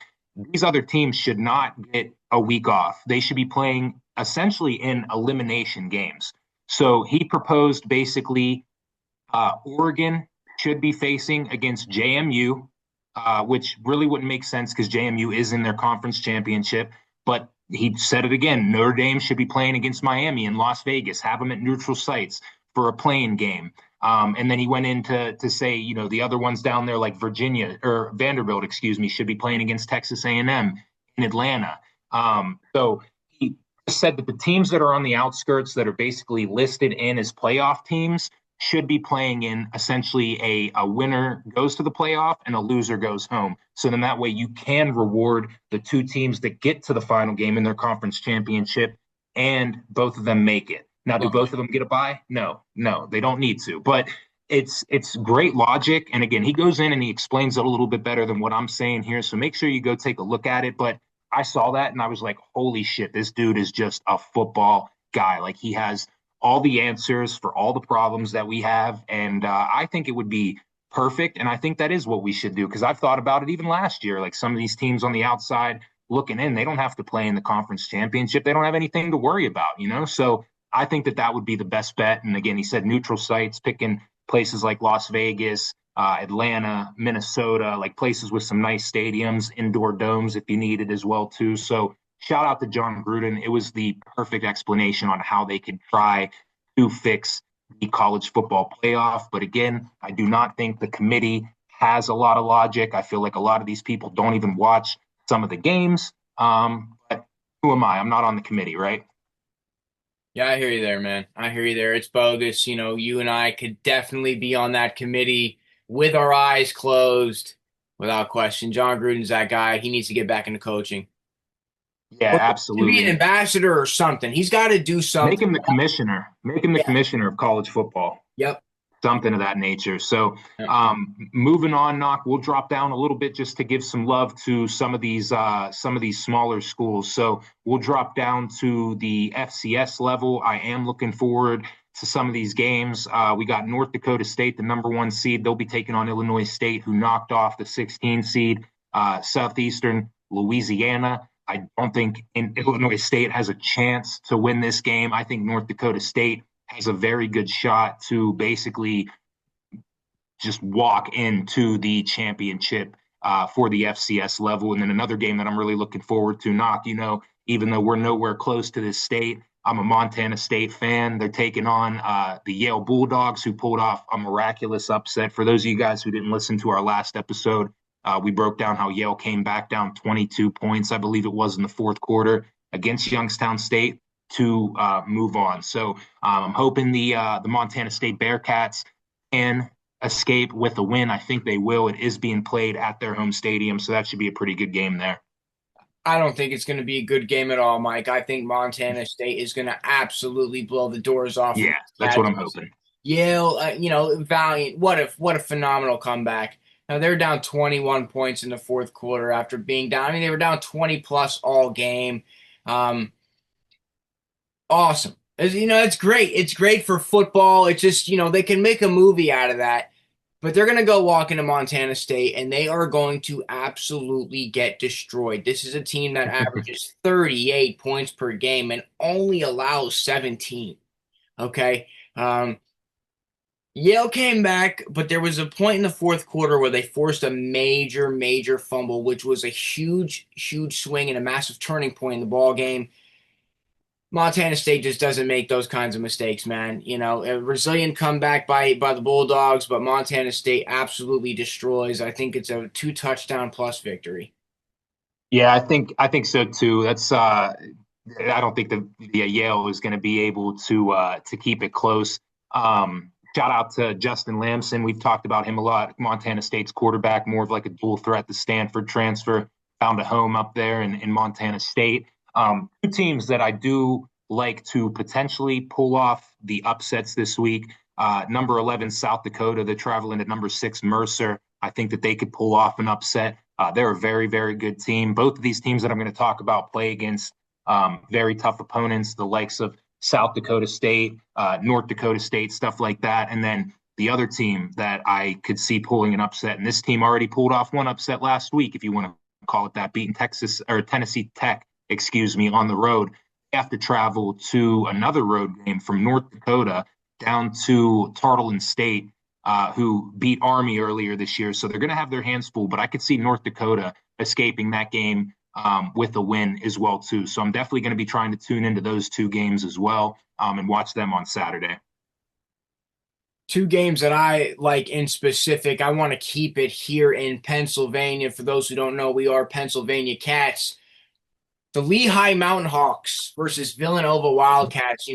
these other teams should not get a week off. They should be playing essentially in elimination games. So he proposed basically Oregon should be facing against JMU, which really wouldn't make sense because JMU is in their conference championship. But he said it again. Notre Dame should be playing against Miami in Las Vegas. Have them at neutral sites for a playing game. And then he went in to say, the other ones down there like Virginia or Vanderbilt, excuse me, should be playing against Texas A&M in Atlanta. So he said that the teams that are on the outskirts that are basically listed in as playoff teams should be playing in essentially a winner goes to the playoff and a loser goes home. So then that way you can reward the two teams that get to the final game in their conference championship and both of them make it. Now, do Love both it. of them get a bye? No, they don't need to. But it's great logic. And again, he goes in and he explains it a little bit better than what I'm saying here. So make sure you go take a look at it. But I saw that and I was like, holy shit, this dude is just a football guy. Like he has all the answers for all the problems that we have. And I think it would be perfect. And I think that is what we should do because I've thought about it even last year. Like some of these teams on the outside looking in, they don't have to play in the conference championship. They don't have anything to worry about. So I think that would be the best bet. And again, he said neutral sites, picking places like Las Vegas, Atlanta, Minnesota, like places with some nice stadiums, indoor domes if you need it as well too. So shout out to John Gruden. It was the perfect explanation on how they could try to fix the college football playoff. But again, I do not think the committee has a lot of logic. I feel like a lot of these people don't even watch some of the games. But who am I? I'm not on the committee, right? Yeah, I hear you there, man. I hear you there. It's bogus. You and I could definitely be on that committee with our eyes closed, without question. John Gruden's that guy. He needs to get back into coaching. Yeah, Or to be an absolutely. ambassador or something. He's got to do Make something. him the commissioner. Make him the Yeah. commissioner of college football. Yep. Something of that nature. So, Yep. moving on, Knock, we'll drop down a little bit just to give some love to some of these smaller schools. So we'll drop down to the FCS level. I am looking forward to some of these games. We got North Dakota State, the number one seed. They'll be taking on Illinois State, who knocked off the 16 seed. Southeastern Louisiana. I don't think Illinois State has a chance to win this game. I think North Dakota State has a very good shot to basically just walk into the championship for the FCS level. And then another game that I'm really looking forward to, Knock, even though we're nowhere close to this state, I'm a Montana State fan. They're taking on the Yale Bulldogs, who pulled off a miraculous upset. For those of you guys who didn't listen to our last episode, we broke down how Yale came back down 22 points, I believe it was, in the fourth quarter against Youngstown State to move on. So I'm hoping the Montana State Bearcats can escape with a win. I think they will. It is being played at their home stadium, so that should be a pretty good game there. I don't think it's going to be a good game at all, Mike. I think Montana State is going to absolutely blow the doors off of Yeah, these that's what cats. I'm hoping. Yale, Valiant. What a phenomenal comeback. Now they're down 21 points in the fourth quarter after being down. I mean, they were down 20 plus all game. Um, awesome. It's great. It's great for football. It's just, they can make a movie out of that. But they're going to go walk into Montana State and they are going to absolutely get destroyed. This is a team that averages 38 points per game and only allows 17. Okay. Yale came back, but there was a point in the fourth quarter where they forced a major, major fumble, which was a huge, huge swing and a massive turning point in the ball game. Montana State just doesn't make those kinds of mistakes, man. A resilient comeback by the Bulldogs, but Montana State absolutely destroys. I think it's a 2 touchdown plus victory. Yeah, I think so too. That's I don't think the Yale is going to be able to keep it close. Shout out to Justin Lamson. We've talked about him a lot. Montana State's quarterback, more of like a dual threat. The Stanford transfer found a home up there in Montana State. Two teams that I do like to potentially pull off the upsets this week. Number 11, South Dakota. They're traveling at number 6, Mercer. I think that they could pull off an upset. They're a very, very good team. Both of these teams that I'm going to talk about play against very tough opponents, the likes of South Dakota State, North Dakota State, stuff like that. And then the other team that I could see pulling an upset, and this team already pulled off one upset last week, if you want to call it that, beating Texas or Tennessee Tech, excuse me, on the road. They have to travel to another road game from North Dakota down to Tarleton State, who beat Army earlier this year. So they're going to have their hands full, but I could see North Dakota escaping that game with a win as well too. So I'm definitely going to be trying to tune into those two games as well, and watch them on Saturday. Two games that I like in specific. I want to keep it here in Pennsylvania. For those who don't know, we are Pennsylvania Cats. The Lehigh Mountain Hawks versus Villanova Wildcats.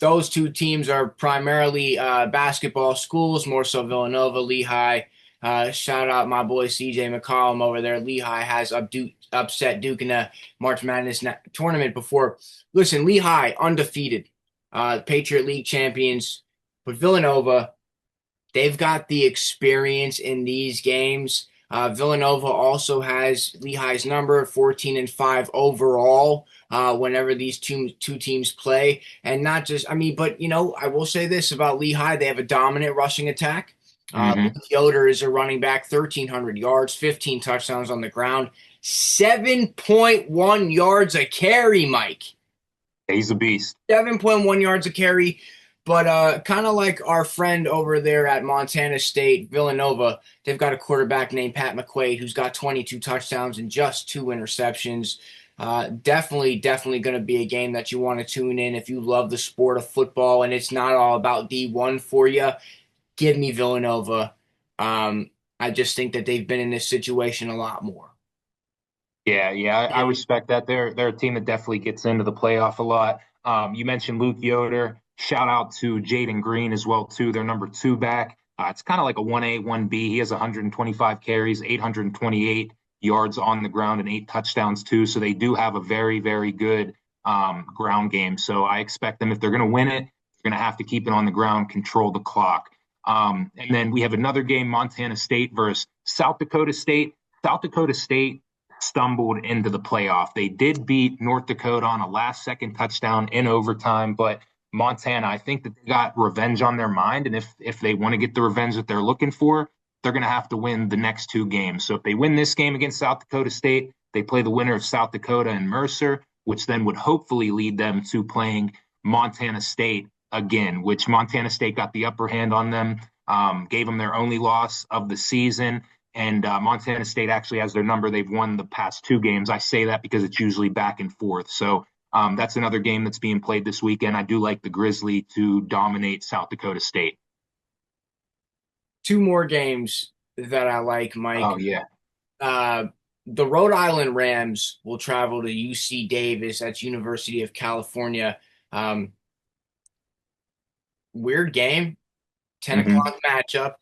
Those two teams are primarily basketball schools, more so Villanova, Lehigh. Shout out my boy CJ McCollum over there. Lehigh has upset Duke in the March Madness tournament before. Listen, Lehigh undefeated, Patriot League champions, but Villanova, they've got the experience in these games. Villanova also has Lehigh's number, 14-5 overall. Whenever these two teams play, and not just, I mean, but I will say this about Lehigh: they have a dominant rushing attack. Mm-hmm. Luke Yoder is a running back, 1,300 yards, 15 touchdowns on the ground, 7.1 yards a carry, Mike. He's a beast. 7.1 yards a carry. But kind of like our friend over there at Montana State, Villanova, they've got a quarterback named Pat McQuaid who's got 22 touchdowns and just 2 interceptions. Definitely going to be a game that you want to tune in if you love the sport of football and it's not all about D1 for you. Give me Villanova. I just think that they've been in this situation a lot more. Yeah, I respect that. They're a team that definitely gets into the playoff a lot. You mentioned Luke Yoder. Shout out to Jaden Green as well too. Their number two back. It's kind of like a 1A, 1B. He has 125 carries, 828 yards on the ground, and 8 touchdowns too. So they do have a very, very good ground game. So I expect them, if they're going to win it, they're going to have to keep it on the ground, control the clock. And then we have another game, Montana State versus South Dakota State. South Dakota State stumbled into the playoff. They did beat North Dakota on a last-second touchdown in overtime, but Montana, I think that they got revenge on their mind, and if they want to get the revenge that they're looking for, they're going to have to win the next two games. So if they win this game against South Dakota State, they play the winner of South Dakota and Mercer, which then would hopefully lead them to playing Montana State again, which Montana State got the upper hand on them, gave them their only loss of the season. And Montana State actually has their number. They've won the past two games. I say that because it's usually back and forth. So that's another game that's being played this weekend. I do like the Grizzly to dominate South Dakota State. Two more games that I like, Mike. Oh, yeah. The Rhode Island Rams will travel to UC Davis. That's University of California. Weird game, 10 o'clock matchup.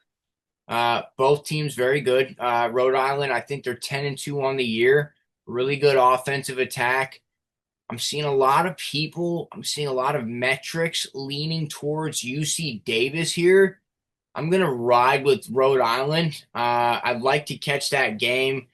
Both teams very good. Rhode Island, I think they're 10-2 on the year. Really good offensive attack. I'm seeing a lot of metrics leaning towards UC Davis here. I'm going to ride with Rhode Island. I'd like to catch that game.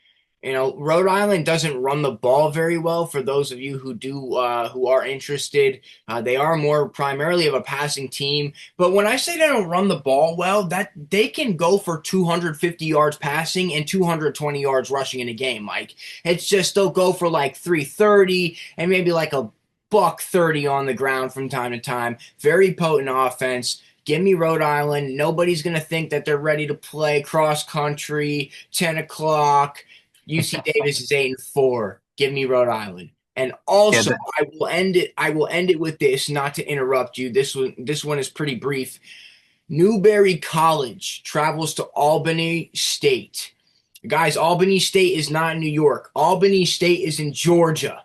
Rhode Island doesn't run the ball very well. For those of you who are interested, they are more primarily of a passing team. But when I say they don't run the ball well, that they can go for 250 yards passing and 220 yards rushing in a game, Mike. It's just they'll go for like 330 and maybe like a $130 on the ground from time to time. Very potent offense. Give me Rhode Island. Nobody's going to think that they're ready to play cross country, 10 o'clock. UC Davis is 8-4. Give me Rhode Island. And also, I will end it with this, not to interrupt you. This one is pretty brief. Newberry College travels to Albany State. Guys, Albany State is not in New York. Albany State is in Georgia.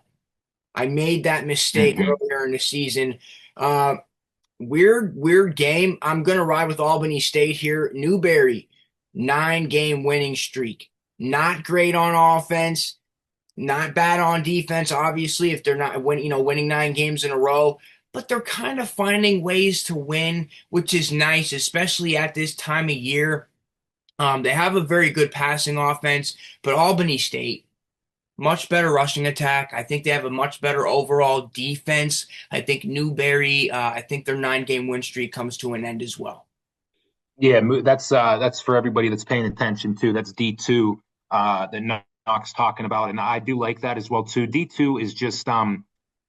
I made that mistake earlier in the season. Weird game. I'm going to ride with Albany State here. Newberry, 9-game winning streak. Not great on offense, not bad on defense, obviously, if they're not winning 9 games in a row, but they're kind of finding ways to win, which is nice, especially at this time of year. They have a very good passing offense, but Albany State, much better rushing attack. I think they have a much better overall defense. I think Newberry, I think their 9-game win streak comes to an end as well. Yeah, that's for everybody that's paying attention too. That's D2 that Knox talking about, and I do like that as well too. D2 is just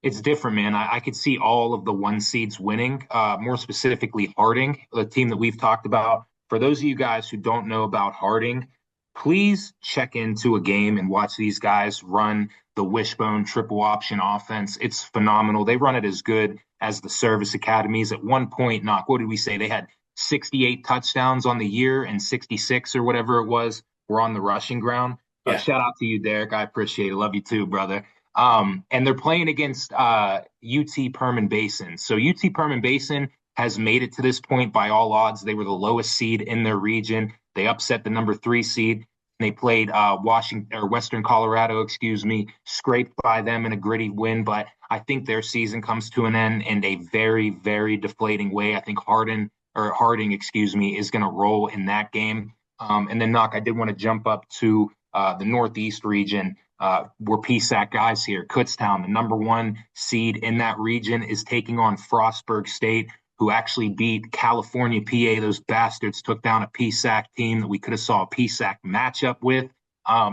it's different, man. I could see all of the 1 seeds winning. More specifically, Harding, the team that we've talked about. For those of you guys who don't know about Harding, please check into a game and watch these guys run the wishbone triple option offense. It's phenomenal. They run it as good as the service academies. At one point, knock, what did we say? They had 68 touchdowns on the year and 66 or whatever it was were on the rushing ground. Yeah. Shout out to you, Derek. I appreciate it. Love you too, brother. And they're playing against UT Perman Basin. So UT Perman Basin has made it to this point by all odds. They were the lowest seed in their region. They upset the number 3 seed. They played Washington or Western Colorado, excuse me, scraped by them in a gritty win. But I think their season comes to an end in a very, very deflating way. I think Harding, excuse me, is going to roll in that game. And then, Knock, I did want to jump up to the Northeast region. We're PSAC guys here. Kutztown, the number 1 seed in that region, is taking on Frostburg State, who actually beat California PA. Those bastards took down a PSAC team that we could have saw a PSAC matchup with.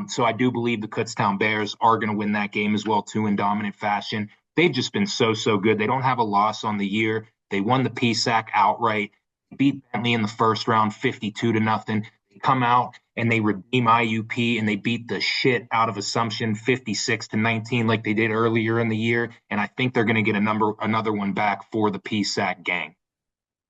So I do believe the Kutztown Bears are going to win that game as well, too, in dominant fashion. They've just been so good. They don't have a loss on the year. They won the PSAC outright, beat Bentley in the first round 52-0. They come out and they redeem IUP and they beat the shit out of Assumption 56-19 like they did earlier in the year. And I think they're going to get another one back for the PSAC gang.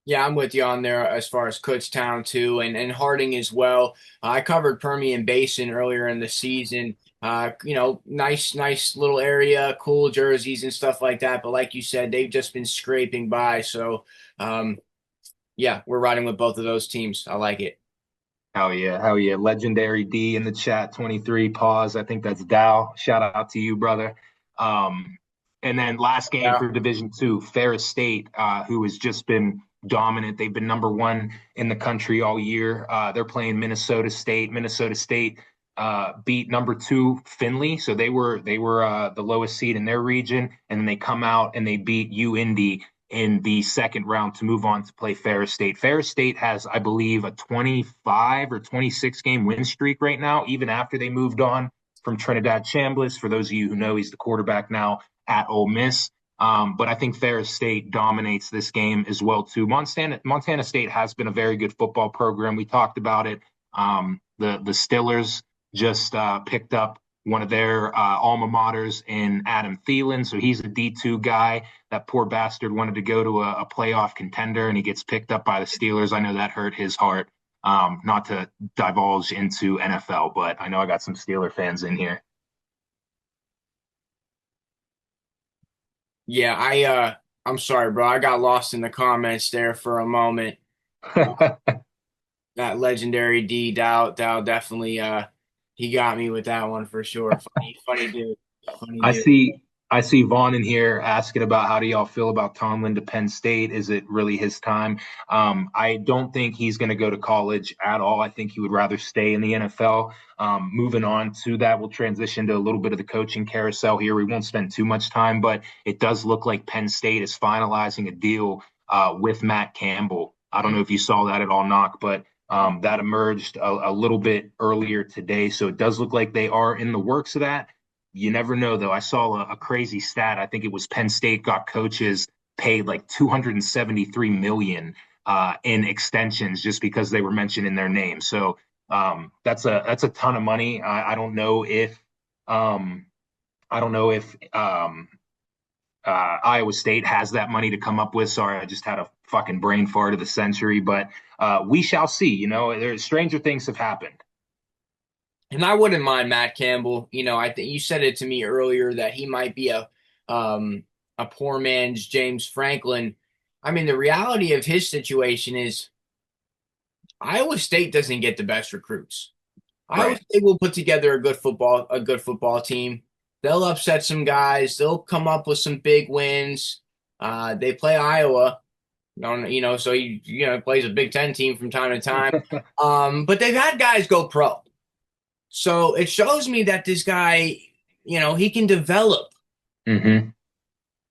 Yeah, I'm with you on there as far as Kutztown too, and Harding as well. I covered Permian Basin earlier in the season. Nice little area, cool jerseys and stuff like that. But like you said, they've just been scraping by. So, yeah, we're riding with both of those teams. I like it. Hell yeah, hell yeah. Legendary D in the chat, 23, pause. I think that's Dow. Shout out to you, brother. And then last game Yeah. for Division Two, Ferris State, who has just been dominant. They've been number 1 in the country all year. They're playing Minnesota State. Minnesota State beat number 2 Findlay, so they were the lowest seed in their region, and then they come out and they beat UIndy in the second round to move on to play Ferris State. Ferris State has, I believe, a 25 or 26 game win streak right now, even after they moved on from Trinidad Chambliss. For those of you who know, he's the quarterback now at Ole Miss. But I think Ferris State dominates this game as well, too. Montana State has been a very good football program. We talked about it. The Stillers just picked up one of their alma maters in Adam Thielen. So he's a D2 guy. That poor bastard wanted to go to a playoff contender, and he gets picked up by the Steelers. I know that hurt his heart. Not to divulge into NFL, but I know I got some Steeler fans in here. Yeah, I'm sorry, bro. I got lost in the comments there for a moment. That legendary D Dow definitely he got me with that one for sure. Funny dude. Funny I dude. see I see Vaughn in here asking about how do y'all feel about Tomlin to Penn State? Is it really his time? I don't think he's going to go to college at all. I think he would rather stay in the NFL. Moving on to that, we'll transition to a little bit of the coaching carousel here. We won't spend too much time, but it does look like Penn State is finalizing a deal with Matt Campbell. I don't know if you saw that at all, Knock, but that emerged a little bit earlier today. So it does look like they are in the works of that. You never know, though. I saw a crazy stat. I think it was Penn State got coaches paid like 273 million in extensions just because they were mentioned in their name. So that's a ton of money. I don't know if Iowa State has that money to come up with. Sorry, I just had a fucking brain fart of the century, but we shall see. You know, there's stranger things have happened. And I wouldn't mind Matt Campbell. I think you said it to me earlier that he might be a poor man's James Franklin. I mean, the reality of his situation is Iowa State doesn't get the best recruits. Iowa Right. State will put together a good football team. They'll upset some guys. They'll come up with some big wins. They play Iowa, so he plays a Big Ten team from time to time. But they've had guys go pro. So it shows me that this guy, he can develop. Mm-hmm.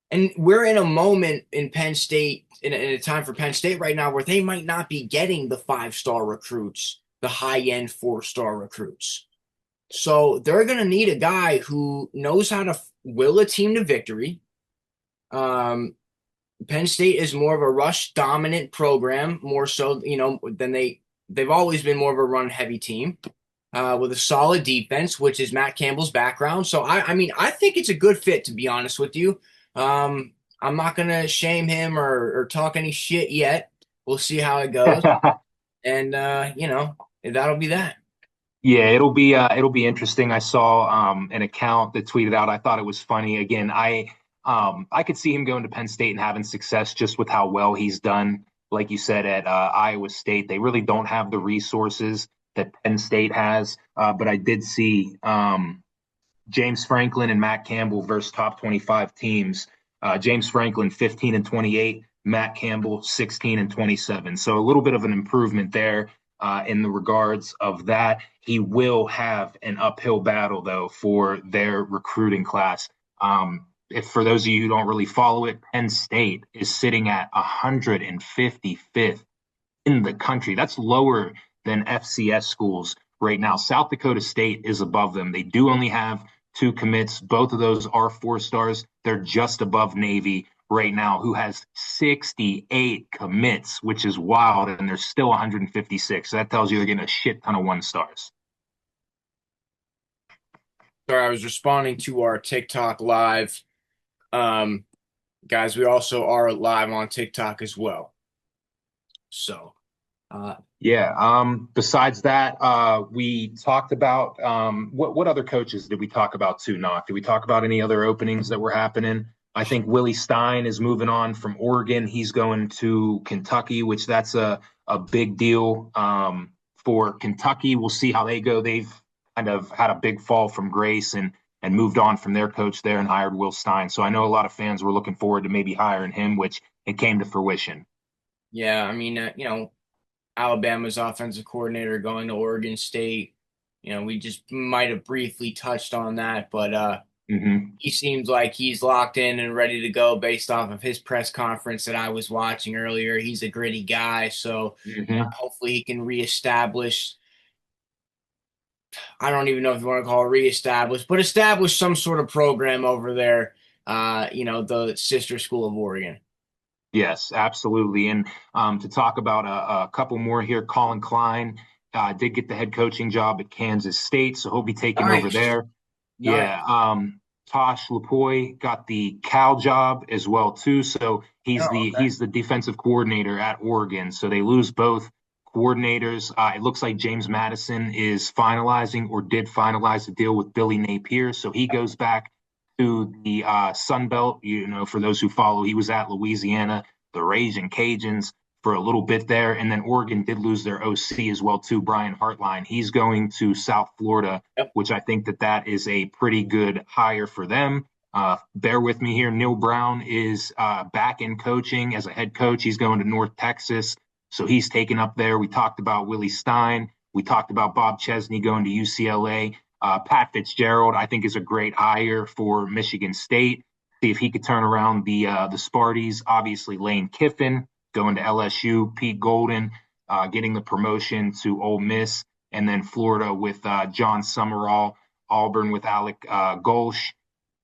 And we're in a moment in Penn State, in a time for Penn State right now, where they might not be getting the 5-star recruits, the high-end 4-star recruits. So they're going to need a guy who knows how to will a team to victory. Penn State is more of a rush dominant program, more so, than they've always been more of a run heavy team. with a solid defense, which is Matt Campbell's background. So I mean, I think it's a good fit, to be honest with you. I'm not gonna shame him or talk any shit yet. We'll see how it goes, and that'll be that. Yeah, it'll be interesting. I saw an account that tweeted out. I thought it was funny. Again, I could see him going to Penn State and having success just with how well he's done. Like you said at Iowa State, they really don't have the resources that Penn State has. But I did see James Franklin and Matt Campbell versus top 25 teams. James Franklin 15 and 28, Matt Campbell 16 and 27. So a little bit of an improvement there in the regards of that. He will have an uphill battle though for their recruiting class. If for those of you who don't really follow it, Penn State is sitting at 155th in the country. That's lower than FCS schools right now. South Dakota State is above them. They do only have two commits. Both of those are 4 stars. They're just above Navy right now, who has 68 commits, which is wild, and they're still 156. So that tells you they're getting a shit ton of 1 stars. Sorry, I was responding to our TikTok live. Um, Guys, we also are live on TikTok as well. So, uh, Yeah. Besides that, we talked about what other coaches did we talk about too, Knock? Did we talk about any other openings that were happening? I think Willie Stein is moving on from Oregon. He's going to Kentucky, which that's a big deal for Kentucky. We'll see how they go. They've kind of had a big fall from grace and moved on from their coach there and hired Will Stein. So I know a lot of fans were looking forward to maybe hiring him, which it came to fruition. yeah, I mean, Alabama's offensive coordinator going to Oregon State. We just might have briefly touched on that, but Hmm. he seems like he's locked in and ready to go based off of his press conference that I was watching earlier. He's a gritty guy, so Hmm. hopefully he can reestablish. I don't even know if you want to call it reestablish, but establish some sort of program over there. The sister school of Oregon. Yes, absolutely. And to talk about a couple more here, Colin Klein did get the head coaching job at Kansas State, so he'll be taking over Nice, there. nice. Yeah. Tosh Lapoy got the Cal job as well too, so Oh, okay. he's the defensive coordinator at Oregon. So they lose both coordinators. It looks like James Madison is finalizing or did finalize the deal with Billy Napier, so he goes back to the Sun Belt. For those who follow, he was at Louisiana, the Raging Cajuns for a little bit there, and then Oregon did lose their OC as well too, Brian Hartline. He's going to South Florida, Yep. which I think that is a pretty good hire for them. Bear with me here. Neil Brown is back in coaching as a head coach. He's going to North Texas, so he's taken up there. We talked about Willie Stein. We talked about Bob Chesney going to UCLA. Pat Fitzgerald, I think, is a great hire for Michigan State. See if he could turn around the Sparties. Obviously, Lane Kiffin going to LSU. Pete Golden getting the promotion to Ole Miss, and then Florida with John Summerall, Auburn with Alec Golsh,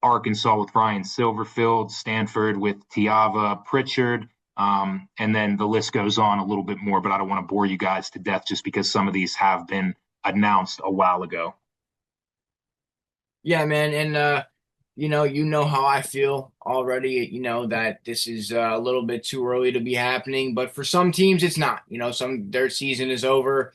Arkansas with Ryan Silverfield, Stanford with Tiava Pritchard. And then the list goes on a little bit more, but I don't want to bore you guys to death just because some of these have been announced a while ago. Yeah, man, and you know how I feel already. You know that this is a little bit too early to be happening, but for some teams, it's not. Some their season is over.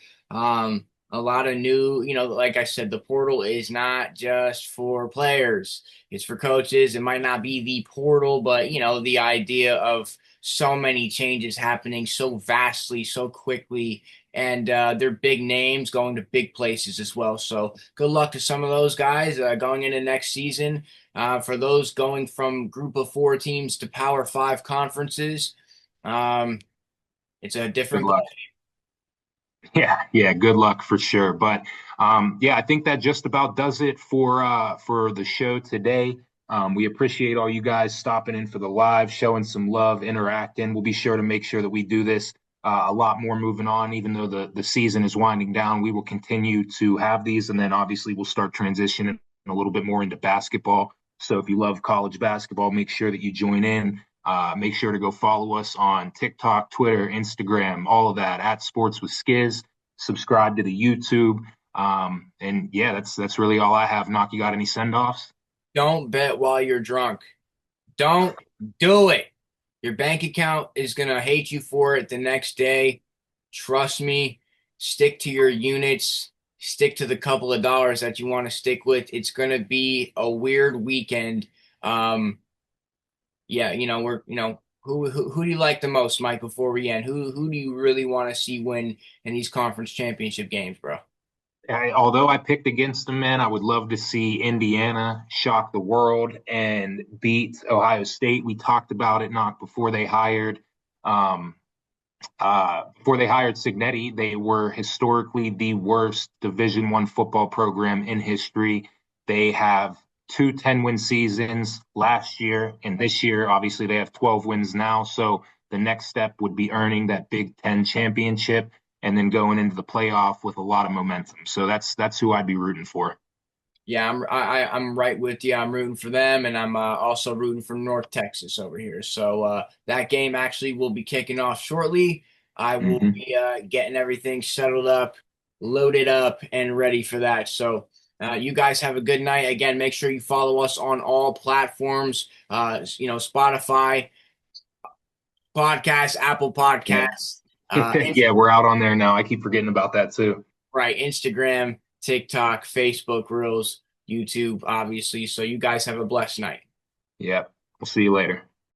A lot of new, like I said, the portal is not just for players; it's for coaches. It might not be the portal, but the idea of so many changes happening so vastly, so quickly, and they're big names going to big places as well. So good luck to some of those guys going into next season. For those going from group of four teams to Power Five conferences, um, it's a Good different luck. Yeah, yeah, good luck for sure. But yeah, I think that just about does it for the show today. We appreciate all you guys stopping in for the live, showing some love, interacting. We'll be sure to make sure that we do this a lot more moving on, even though the season is winding down. We will continue to have these, and then obviously we'll start transitioning a little bit more into basketball. So if you love college basketball, make sure that you join in. Make sure to go follow us on TikTok, Twitter, Instagram, all of that at Sports with Skiz. Subscribe to the YouTube. And yeah, that's really all I have. Knock, you got any send offs? Don't bet while you're drunk. Don't do it. Your bank account is going to hate you for it the next day. Trust me. Stick to your units. Stick to the couple of dollars that you want to stick with. It's going to be a weird weekend. Um, yeah, who do you like the most, Mike, before we end? Who do you really want to see win in these conference championship games, bro? Although I picked against them, man, I would love to see Indiana shock the world and beat Ohio State. We talked about it not um, before they hired Signetti. They were historically the worst Division I football program in history. They have two 10-win seasons last year, and this year, obviously, they have 12 wins now. So the next step would be earning that Big Ten championship and then going into the playoff with a lot of momentum. So that's who I'd be rooting for. Yeah, I'm right with you. I'm rooting for them, and I'm also rooting for North Texas over here. So that game actually will be kicking off shortly. I will Mm-hmm. be getting everything settled up, loaded up, and ready for that. So you guys have a good night. Again, make sure you follow us on all platforms. Spotify, Podcasts, Apple Yeah. Podcasts, Yeah, we're out on there now. I keep forgetting about that too. right, Instagram, TikTok, Facebook Reels, YouTube, obviously. So you guys have a blessed night. Yeah. We'll see you later.